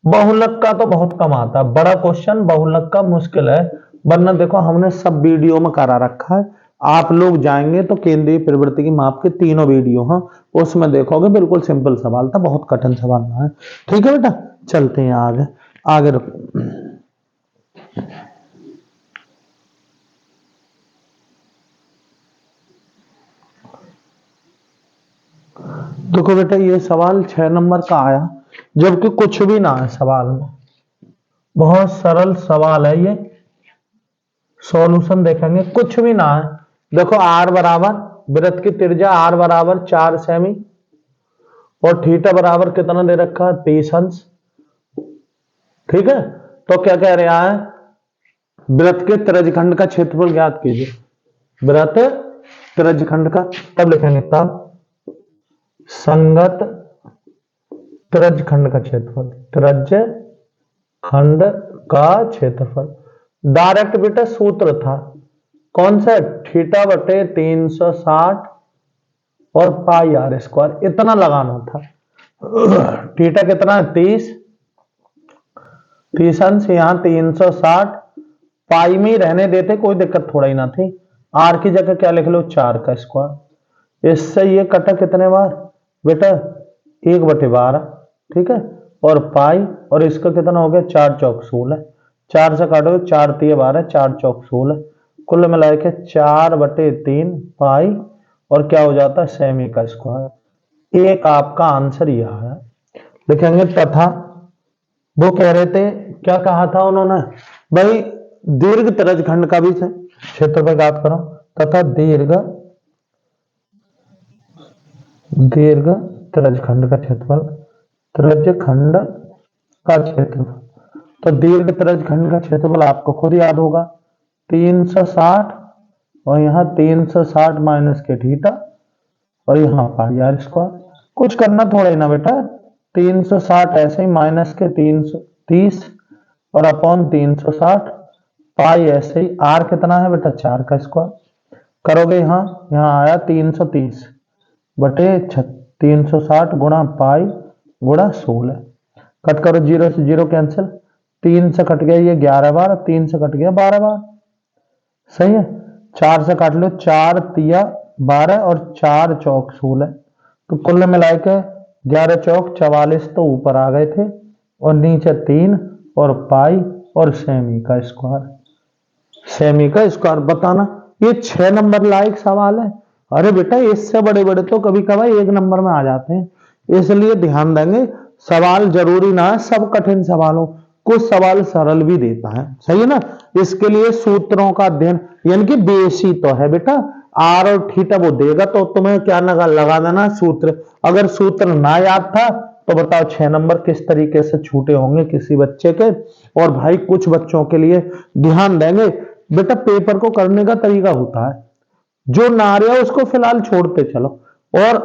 बहुलक का तो बहुत कम आता है, बड़ा क्वेश्चन बहुलक का मुश्किल है, वरना देखो हमने सब वीडियो में करा रखा है। आप लोग जाएंगे तो केंद्रीय प्रवृत्ति की माप के तीनों वीडियो हैं, उसमें देखोगे बिल्कुल सिंपल सवाल था, बहुत कठिन सवाल ना है। ठीक है बेटा, चलते हैं आगे। आगे रखो। देखो बेटा ये सवाल 6 नंबर का आया, जबकि कुछ भी ना है सवाल में, बहुत सरल सवाल है ये। सॉल्यूशन देखेंगे, कुछ भी ना है। देखो r बराबर, वृत्त की त्रिज्या r बराबर 4 सेमी, और थीटा बराबर कितना दे रखा है? 30 अंश। ठीक है, तो क्या कह रहा है? वृत्त के त्रिज्यखंड का क्षेत्रफल ज्ञात कीजिए। वृत्त त्रिज्यखंड का तब लिखेंगे, तब संगत त्रिज्यखंड का क्षेत्रफल, त्रिज्यखंड का क्षेत्रफल। डायरेक्ट बेटा सूत्र था कौन सा? θ/360 और पाई r स्क्वायर, इतना लगाना था। थीटा कितना है? 30 अंश, यहां 360 पाई में ही रहने देते, कोई दिक्कत थोड़ा ही ना थी। आर की जगह क्या लिख लो, 4 का स्क्वायर। इससे ये कटा कितने बार बेटा, 1/12, ठीक है। और पाई, और इसका कितना हो गया, 4 चौक 16, 4 से काटो 4 तिये 12, 4 चौक 16, कुल मिला के 4/3 पाई, और क्या हो जाता है, सेमी का स्क्वायर। एक आपका आंसर यह है। लिखेंगे तथा, वो कह रहे थे, क्या कहा था उन्होंने भाई, दीर्घ तरजखंड का भी क्षेत्रफल ज्ञात करो, तथा दीर्घ तरजखंड का क्षेत्रफल, तरजखंड का क्षेत्रफल। तो दीर्घ तरजखंड का क्षेत्रफल आपको खुद याद होगा, 360, और यहाँ 360 माइनस के थीटा, और यहाँ पाई आर स्क्वायर। कुछ करना थोड़ा ही ना बेटा, 360 ऐसे ही माइनस के 330, और अपॉन 360, पाई ऐसे ही, आर कितना है बेटा, 4 का स्क्वायर। करोगे यहाँ आया 330 बटे 360 गुणा पाई गुणा 16। कट करो, 0 से 0 कैंसिल, 3 से कट गया ये 11 बार, 3 से कट गया 12 बार, सही है। 4 से काट लो, 4 तिया 12, और 4 चौक 16, तो कुल मिला के 11 चौक 44 तो ऊपर आ गए थे, और नीचे 3, और पाई, और सेमी का स्क्वायर। सेमी का स्क्वायर बताना, ये 6 नंबर लायक सवाल है। अरे बेटा इससे बड़े बड़े तो कभी कभार 1 नंबर में आ जाते हैं, इसलिए ध्यान देंगे। सवाल जरूरी ना है सब कठिन सवाल हो, कुछ सवाल सरल भी देता है, सही है ना। इसके लिए सूत्रों का अध्ययन, यानी कि बेसी तो है बेटा, आर और थीटा वो देगा, तो तुम्हें क्या लगा देना सूत्र। अगर सूत्र ना याद था तो बताओ 6 नंबर किस तरीके से छूटे होंगे किसी बच्चे के। और भाई कुछ बच्चों के लिए ध्यान देंगे बेटा, पेपर को करने का तरीका होता है, जो ना आ रहा उसको फिलहाल छोड़ते चलो, और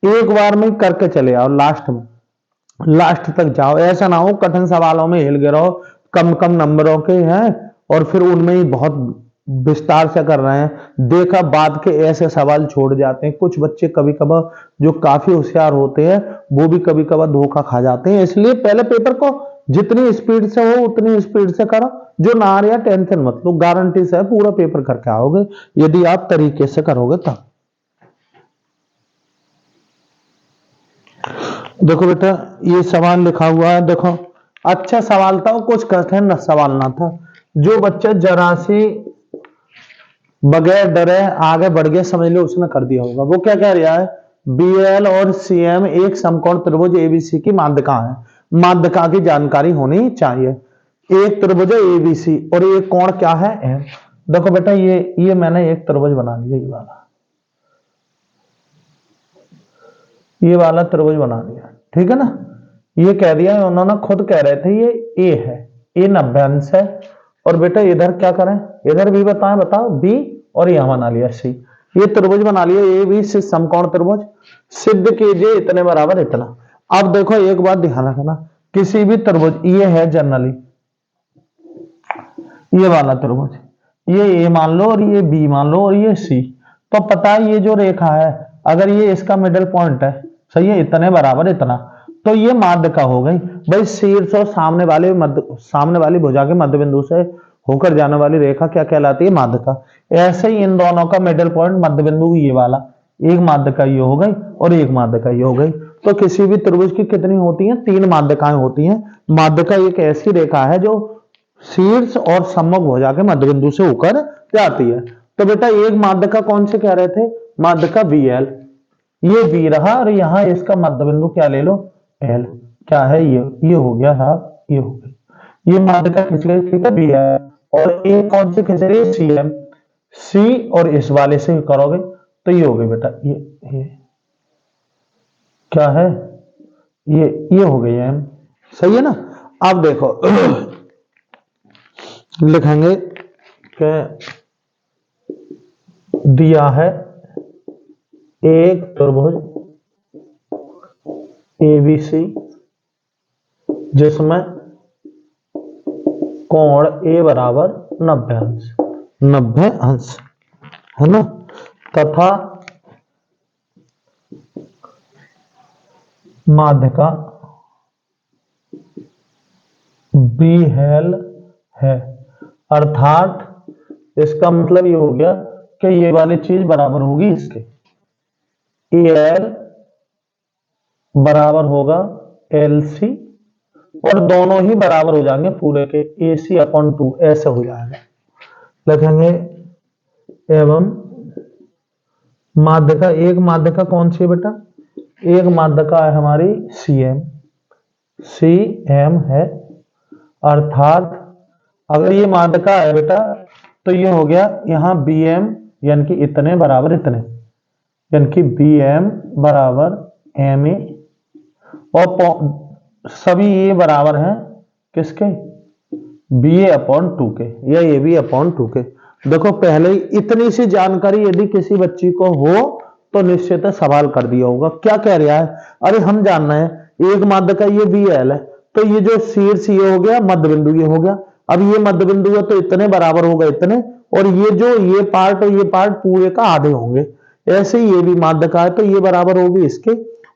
एक बार में करके चले आओ, लास्ट तक जाओ। ऐसा ना हो कठिन सवालों में हिल गए रहो, कम कम नंबरों के हैं, और फिर उनमें ही बहुत विस्तार से कर रहे हैं, देखा बाद के ऐसे सवाल छोड़ जाते हैं। कुछ बच्चे कभी कभार जो काफी होशियार होते हैं वो भी कभी कभार धोखा खा जाते हैं। इसलिए पहले पेपर को जितनी स्पीड से हो उतनी स्पीड से करो, जो ना आ रहा टेंशन मत लो, गारंटी से पूरा पेपर करके आओगे यदि आप तरीके से करोगे तब। देखो बेटा ये सवाल लिखा हुआ है, देखो अच्छा सवाल था, कुछ कठिन सवाल ना था। जो बच्चा जरा सी बगैर डरे आगे बढ़ गया समझ लो उसने कर दिया होगा। वो क्या कह रहा है, बीएल और सीएम एक समकोण त्रिभुज एबीसी की माध्यिका है, माध्यिका की जानकारी होनी चाहिए। एक त्रिभुज है एबीसी और एक कोण क्या है एम। देखो बेटा ये मैंने एक त्रिभुज बना लिया, ये वाला त्रिभुज बना लिया, ठीक है ना। ये कह दिया उन्होंने, खुद कह रहे थे ये ए है, ए 90 अंश है। और बेटा इधर क्या करें, इधर भी बताओ बी, और यहां बना लिया सी। ये त्रिभुज बना लिया ए बी सी समकोण त्रिभुज, सिद्ध कीजिए इतने बराबर इतना। अब देखो एक बात ध्यान रखना, किसी भी त्रिभुज, ये है जनरली ये वाला त्रिभुज, ये ए मान लो और ये बी मान लो और ये सी, तो पता है ये जो रेखा है अगर ये इसका मिडिल पॉइंट है, सही है, इतने बराबर इतना, तो ये माध्यिका हो गई भाई। शीर्ष और सामने वाली भुजा के मध्य बिंदु से होकर जाने वाली रेखा क्या कहलाती है, माध्यिका। ऐसे ही इन दोनों का मिडिल पॉइंट मध्य बिंदु ये वाला, एक माध्यिका ये हो गई और एक माध्यिका ये हो गई। तो किसी भी त्रिभुज की कितनी होती हैं, 3 माध्यिकाएं होती हैं। माध्यिका एक ऐसी रेखा है जो शीर्ष और सम्मुख भुजा के मध्य बिंदु से होकर जाती है। तो बेटा एक माध्यिका कौन से कह रहे थे, माध्यिका बीएल, ये बी रहा, और यहां इसका मध्य बिंदु क्या ले लो, एल। क्या है ये हो गया साहब, ये हो गई, ये माध्यिका खिंच गई, ठीक है बीएल। और एक कौन से खिंच रही है, सीएम, सी, और इस वाले से करोगे तो ये हो गई बेटा, ये क्या है, ये हो गई एम, सही है ना। अब देखो लिखेंगे कि दिया है एक त्रिभुज एबीसी जिसमें कोण ए बराबर 90 अंश है ना, तथा माध्यिका बी हेल है। अर्थात इसका मतलब ये हो गया कि ये वाली चीज बराबर होगी इसके, एल बराबर होगा एल सी, और दोनों ही बराबर हो जाएंगे पूरे के, ए सी अपॉन 2 ऐसे हो जाएगा। लिखेंगे एवं माध्यिका, एक माध्यिका कौन सी है बेटा, एक माध्यिका है हमारी सीएम, सीएम है। अर्थात अगर ये माध्यिका है बेटा तो ये हो गया यहाँ बी एम यानी कि इतने बराबर इतने, यानी कि बी एम बराबर एम ए, और सभी ये बराबर हैं किसके, बी ए अपॉन 2 के, या ए बी अपॉन 2 के। देखो पहले ही इतनी सी जानकारी यदि किसी बच्ची को हो तो निश्चित सवाल कर दिया होगा। क्या कह रहा है, अरे हम जानना है एक माध्यिका ये बी एल है, तो ये जो शीर्ष ये हो गया, मध्य बिंदु ये हो गया, अब ये मध्य बिंदु है तो इतने बराबर होगा इतने, और ये जो ये पार्ट और ये पार्ट पूरे का आधे होंगे। ऐसे ही ये भी माध्यिका है तो ये बराबर होगी इसके,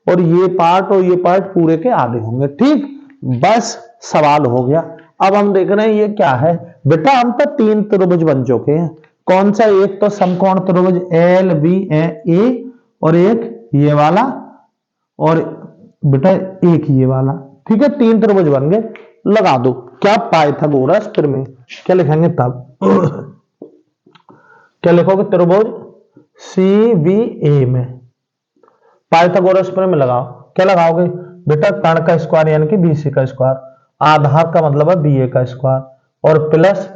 और ये पार्ट और ये पार्ट पूरे के आधे होंगे। ठीक, बस सवाल हो गया। अब हम देख रहे हैं ये क्या है बेटा, हम तो 3 त्रिभुज बन चुके हैं। कौन सा, एक तो समकोण त्रिभुज एल बी ए, और एक ये वाला, और बेटा एक ये वाला। ठीक है, 3 त्रिभुज बन गए। लगा दो क्या, पाइथागोरस प्रमेय। क्या लिखेंगे तब क्या लिखोगे, त्रिभुज सी बी ए में पाइथागोरस प्रमेय लगाओ। क्या लगाओगे बेटा, कर्ण का स्क्वायर यानी कि बी सी का स्क्वायर, आधार का मतलब है बी ए का स्क्वायर, और प्लस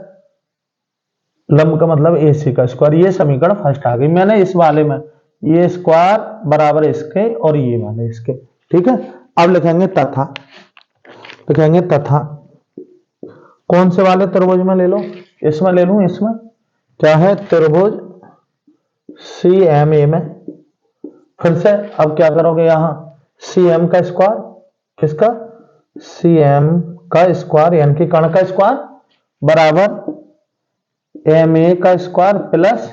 लंब का मतलब ए सी का स्क्वायर। ये समीकरण फर्स्ट आ गई। मैंने इस वाले में ये स्क्वायर बराबर इसके और ये वाले इसके। ठीक है, अब लिखेंगे तथा, लिखेंगे तथा कौन से वाले त्रिभुज में ले लो, इसमें ले लूं, इसमें क्या है, त्रिभुज सी एम ए में। फिर से अब क्या करोगे, यहां सी एम का स्क्वायर, किसका, सी एम का स्क्वायर यानी कि कर्ण का स्क्वायर बराबर एम ए का स्क्वायर प्लस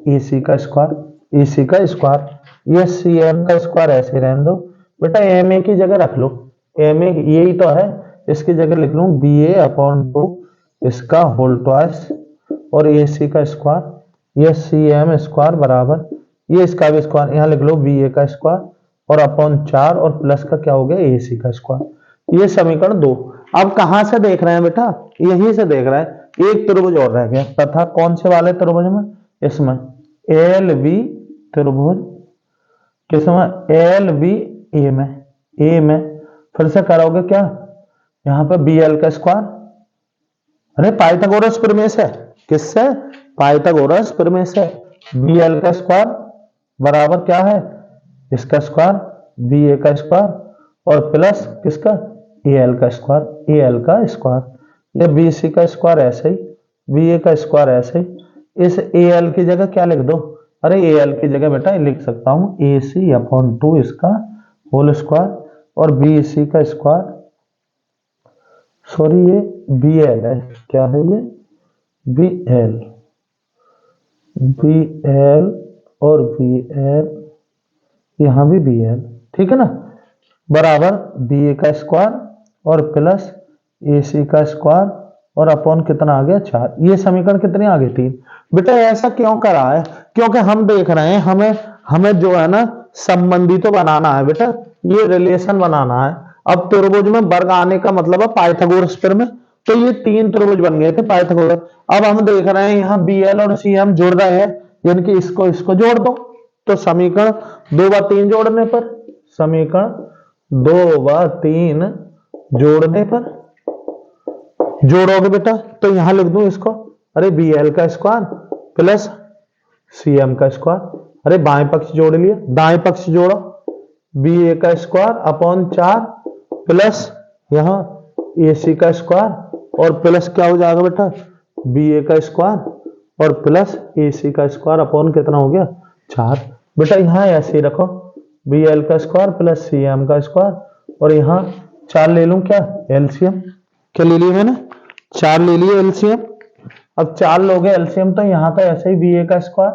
ए सी का स्क्वायर, ए सी का स्क्वायर। ये सी एम का स्क्वायर ऐसे रहने दो बेटा, एम ए की जगह रख लो, एम ए यही तो है, इसकी जगह लिख लूं बी ए अपॉन 2 इसका होल ट्वाइस, और ए सी का स्क्वायर, ये सी एम स्क्वायर बराबर ये इसका भी स्क्वायर, यहां लिख लो बी ए का स्क्वायर, और अपॉन 4 और प्लस का क्या हो गया, ए सी का स्क्वायर। ये समीकरण 2। अब कहां से देख रहे हैं बेटा, यहीं से देख रहे हैं। एक त्रिभुज और रह गया, तथा कौन से वाले त्रिभुज में, इसमें एल बी त्रिभुज, किसमें, एल बी ए में, ए में। फिर से करोगे क्या, यहां पर बी एल का स्क्वायर, अरे पाइथागोरस प्रमेय से, किससे, पाइथागोरस प्रमेय से, बी एल का स्क्वायर बराबर क्या है, इसका स्क्वायर बी ए का स्क्वायर, और प्लस किसका, ए एल का स्क्वायर, ए एल का स्क्वायर। ये बी सी का स्क्वायर ऐसे ही, बी ए का स्क्वायर ऐसे ही। इस ए एल की जगह क्या लिख दो, अरे ए एल की जगह बेटा लिख सकता हूं ए सी अपॉन 2 इसका होल स्क्वायर, और बी सी का स्क्वायर, सॉरी ये बी एल है, क्या है ये, बी एल, बी एल और बी एल, यहां भी बी एल, ठीक है ना, बराबर बी ए का स्क्वायर और प्लस ए सी का स्क्वायर, और अपॉन कितना आ गया, 4। ये समीकरण कितने आ गए, 3। बेटा ऐसा क्यों करा है, क्योंकि हम देख रहे हैं हमें जो है ना संबंधी तो बनाना है बेटा, ये रिलेशन बनाना है। अब त्रिभुज में वर्ग आने का मतलब है पाइथागोरस प्रमेय, तो ये 3 त्रिभुज बन गए थे पाइथागोरस। अब हम देख रहे हैं यहाँ बी एल और सी एम जुड़ रहे हैं, यानी कि इसको जोड़ दो, तो समीकरण 2 व 3 जोड़ने पर, समीकरण 2 व 3 जोड़ने पर जोड़ोगे बेटा, तो यहां लिख दूं इसको, अरे बी एल का स्क्वायर प्लस सी एम का स्क्वायर, अरे बाएं पक्ष जोड़ लिया, दाएं पक्ष जोड़ो, बी ए का स्क्वायर अपॉन 4 प्लस यहां ए सी का स्क्वायर, और प्लस क्या हो जाएगा बेटा, बी ए का स्क्वायर और प्लस ए सी का स्क्वायर अपॉन कितना हो गया, 4। बेटा यहां ऐसे ही रखो, बी एल का स्क्वायर प्लस सी एम का स्क्वायर, और यहां 4 ले लूं क्या, एलसीएम, क्या ले लिया मैंने, 4 ले लिए एलसीएम। अब 4 लोगे एलसीएम तो यहां तो ऐसे ही बी ए का स्क्वायर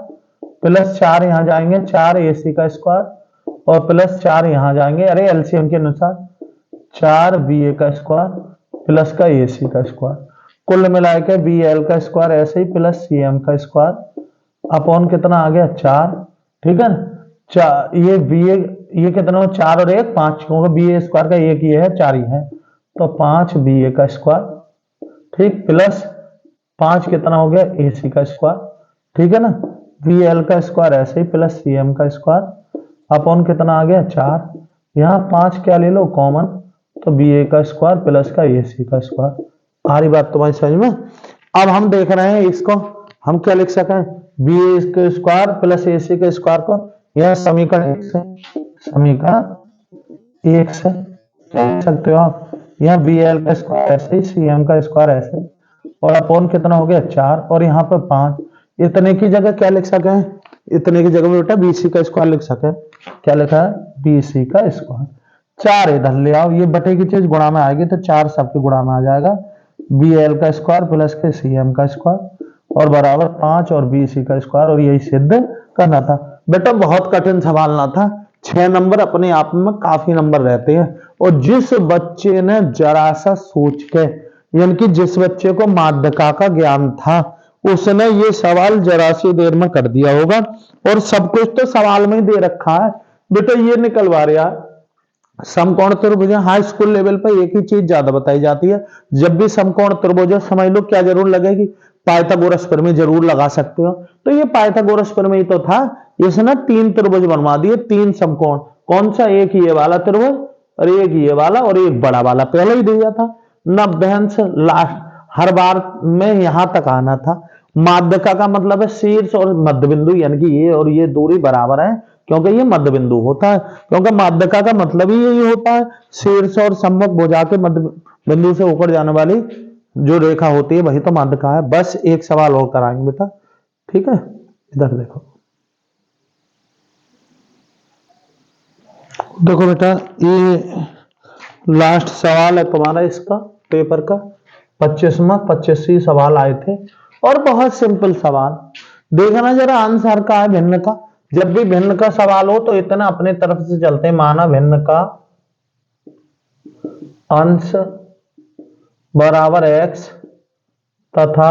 प्लस 4 यहां जाएंगे, 4 ए सी का स्क्वायर और प्लस 4 यहां जाएंगे, अरे एलसीएम के अनुसार 4 बी ए का स्क्वायर प्लस का ए सी का स्क्वायर। कुल मिला के बी एल का स्क्वायर ऐसे ही प्लस सी एम का स्क्वायर अपॉन कितना आ गया 4। ठीक है ना, ये बी ये कितना हो 4 और 1 5, क्योंकि बी ए स्क्वायर का एक ये है 4 ही है, तो 5 बी ए का स्क्वायर, ठीक, प्लस 5 कितना हो गया ए सी का स्क्वायर। ठीक है ना, बी एल का स्क्वायर ऐसे ही प्लस सी एम का स्क्वायर अपॉन कितना आ गया 4। यहाँ 5 क्या ले लो कॉमन, तो बी ए का स्क्वायर प्लस का ए सी का स्क्वायर। आ रही बात तुम्हारी समझ में। अब हम देख रहे हैं इसको हम क्या लिख सकें, बी ए के स्क्वायर प्लस ए सी के स्क्वायर को, यह समीकरण 1 से, समीकरण 1 से क्या लिख सकते हो आप, यहाँ बी एल का स्क्वायर ऐसे ही सी एम का स्क्वायर ऐसे, और अपॉन कितना हो गया 4, और यहाँ पर 5। इतने की जगह क्या लिख सके, इतने की जगह में बेटा बी सी का स्क्वायर लिख सके। क्या लिखा है, बी सी का स्क्वायर। 4 इधर ले आओ, ये बटे की चीज गुणा में आएगी तो 4 सबके गुणा में आ जाएगा, बी एल का स्क्वायर प्लस के सी एम का स्क्वायर और बराबर 5 और बी सी का स्क्वायर, और यही सिद्ध करना था। बेटा बहुत कठिन सवाल ना था, 6 नंबर अपने आप में काफी नंबर रहते हैं। और जिस बच्चे ने जरा सा सोच के, यानी कि जिस बच्चे को माध्यका का ज्ञान था, उसने ये सवाल जरा सी देर में कर दिया होगा, और सब कुछ तो सवाल में ही दे रखा है। बेटा ये निकलवा रहा समकोण त्रिभुज, हाई स्कूल लेवल पर एक ही चीज ज्यादा बताई जाती है, जब भी समकोण त्रिभुज समझ लो क्या जरूर लगेगी, पाइथागोरस प्रमेय जरूर लगा सकते हो। तो ये पाइथागोरस प्रमेय तो था, इसने 3 त्रिभुज बनवा दिए, 3 समकोण। कौन सा, एक ये वाला त्रिभुज और एक ये वाला और एक बड़ा वाला, पहले ही दिया था। नभ्यंश लास्ट हर बार में यहां तक आना था। माध्यका का मतलब है शीर्ष और मध्य बिंदु, यानी कि ये और ये दूरी बराबर है, क्योंकि ये मध्य बिंदु होता है, क्योंकि माध्यका का मतलब ही यही होता है, शीर्ष और सम्मुख भुजा के मध्य बिंदु से होकर जाने वाली जो रेखा होती है वही तो माध्यका है। बस एक सवाल और कराएंगे बेटा, ठीक है, इधर देखो, देखो बेटा ये लास्ट सवाल है तुम्हारा इसका पेपर का, 25 सवाल आए थे, और बहुत सिंपल सवाल। देखना जरा आंसर का है भिन्न का, जब भी भिन्न का सवाल हो तो इतना अपने तरफ से चलते हैं, माना भिन्न का अंश बराबर x तथा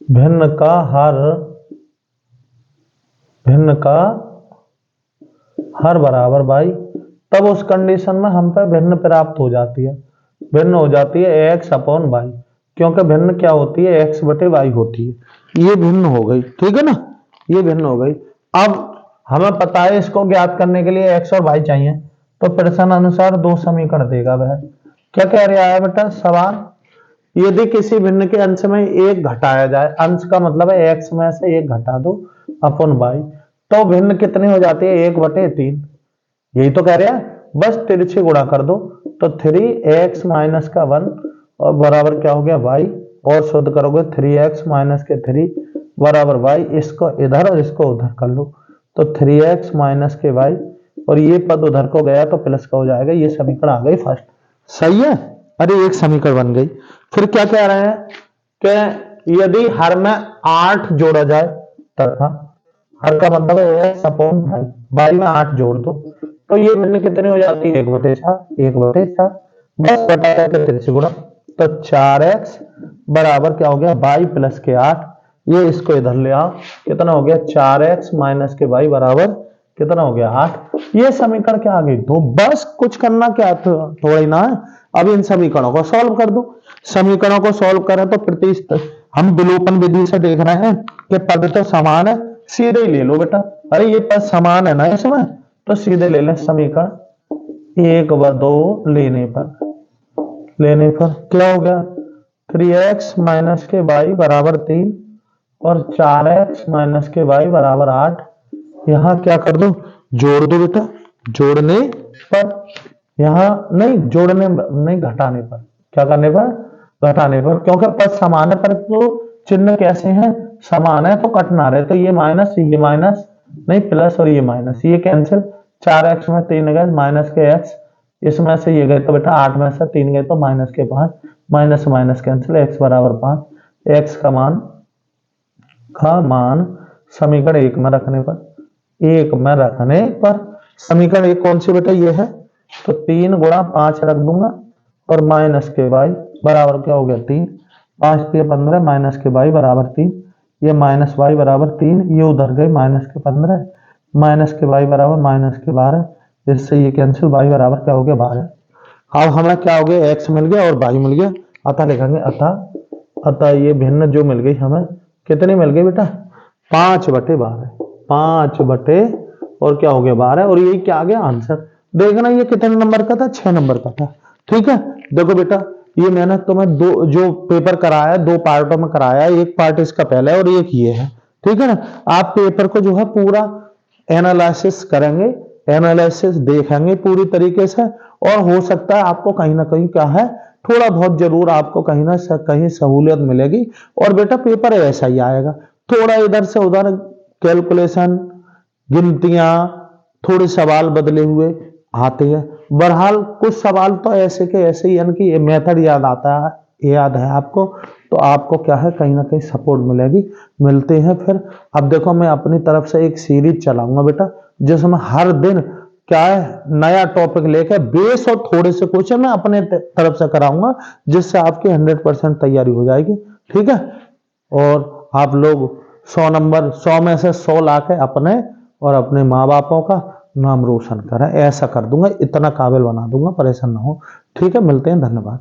भिन्न का हर बराबर y, तब उस कंडीशन में हम पे भिन्न प्राप्त हो जाती है, भिन्न हो जाती है x अपॉन y, क्योंकि भिन्न क्या होती है, x बटे y होती है। ये भिन्न हो गई, ठीक है ना, ये भिन्न हो गई। अब हमें पता है इसको ज्ञात करने के लिए x और y चाहिए, तो प्रश्न अनुसार 2 समीकरण देगा वह। क्या कह रहा है बेटा सवाल, यदि किसी भिन्न के अंश में 1 घटाया जाए, अंश का मतलब है x में से 1 घटा दो अपॉन y, तो भिन्न कितनी हो जाती है, 1/3। यही तो कह रहा है, बस तिरछे गुणा कर दो, तो 3x माइनस का 1 और बराबर क्या हो गया y, और शुद्ध करोगे 3x माइनस के 3 बराबर y, इसको इधर और इसको उधर कर लो, तो 3x माइनस के y, और ये पद उधर को गया तो प्लस का हो जाएगा। ये समीकरण आ गई फर्स्ट, सही है। अरे एक समीकरण बन गई। फिर क्या कह रहे हैं कि यदि हर में 8 जोड़ा जाए तथा हर का मतलब है x अपॉन y में 8 जोड़ दो, तो ये भिन्न कितनी हो जाती है, 1/4 बस बटा करके 3 गुणा, तो 4x बराबर क्या हो गया y प्लस के 8, ये इसको इधर ले आओ, कितना हो गया 4x माइनस के y बराबर कितना हो गया 8। ये समीकरण क्या आ गई, तो बस कुछ करना क्या थोड़ा ही ना है। अब इन समीकरणों को सॉल्व कर दो, समीकरणों को सॉल्व करें तो प्रतिस्थापन, हम विलोपन विधि से देख रहे हैं कि पद तो समान है, सीधे ही ले लो बेटा। अरे ये पद समान है ना इसमें, तो सीधे ले लें समीकरण 1 व 2 लेने पर क्या हो गया, 3x माइनस के y बराबर 3 और 4x माइनस के y बराबर 8। यहाँ क्या कर दो, जोड़ दो बेटा, जोड़ने पर, यहाँ नहीं जोड़ने नहीं घटाने पर, क्या करने पर, घटाने पर, क्योंकि पद समान है पर तो चिन्ह कैसे हैं, समान है तो कटना रहे, तो ये माइनस नहीं प्लस और ये माइनस, ये कैंसिल, 4x में 3 गए माइनस के x, इसमें से ये गए तो बेटा 8 में से 3 गए तो माइनस के 5, माइनस माइनस कैंसिल, x बराबर 5, x का मान समीकरण 1 में रखने पर, समीकरण 1 कौन सी बेटा ये है, तो 3 गुणा 5 रख दूंगा और माइनस के वाई बराबर क्या हो गया 3। 5 3 15 माइनस के वाई बराबर 3। ये माइनस वाई बराबर 3, ये उधर गए माइनस के 15 माइनस के वाई बराबर माइनस के 12। इससे ये कैंसिल, वाई बराबर क्या हो गया 12। अब हमें क्या हो गया एक्स मिल गया और वाई मिल गया। अतः लिखेंगे अतः ये भिन्न जो मिल गई हमें कितनी मिल गई बेटा 5/12। 5 और क्या हो गया 12 और यही क्या आ गया आंसर। देखना ये कितने नंबर का था 6 नंबर का था। ठीक है देखो बेटा ये मैंने तुम्हें दो जो पेपर कराया 2 पार्टों में कराया, एक पार्ट इसका पहला है और एक ये है। ठीक है ना। आप पेपर को जो है पूरा एनालिसिस करेंगे, एनालिसिस देखेंगे पूरी तरीके से और हो सकता है आपको कहीं ना कहीं क्या है थोड़ा बहुत जरूर आपको कहीं ना कहीं सहूलियत मिलेगी। और बेटा पेपर ऐसा ही आएगा, थोड़ा इधर से उधर कैलकुलेशन, गिनतियां, थोड़े सवाल बदले हुए आते हैं। बहरहाल कुछ सवाल तो ऐसे के ऐसे ही, यानी कि ये मेथड याद आता है, याद है आपको, तो आपको क्या है कहीं ना कहीं सपोर्ट मिलेगी। मिलते हैं फिर। अब देखो मैं अपनी तरफ से एक सीरीज चलाऊंगा बेटा जिसमें हर दिन क्या है नया टॉपिक लेकर बेस और थोड़े से क्वेश्चन मैं अपने तरफ से कराऊंगा जिससे आपकी 100% तैयारी हो जाएगी। ठीक है और आप लोग 100 नंबर 100 में से 100 लाके अपने और अपने माँ बापों का नाम रोशन करें, ऐसा कर दूंगा, इतना काबिल बना दूंगा, परेशान ना हो। ठीक है मिलते हैं, धन्यवाद।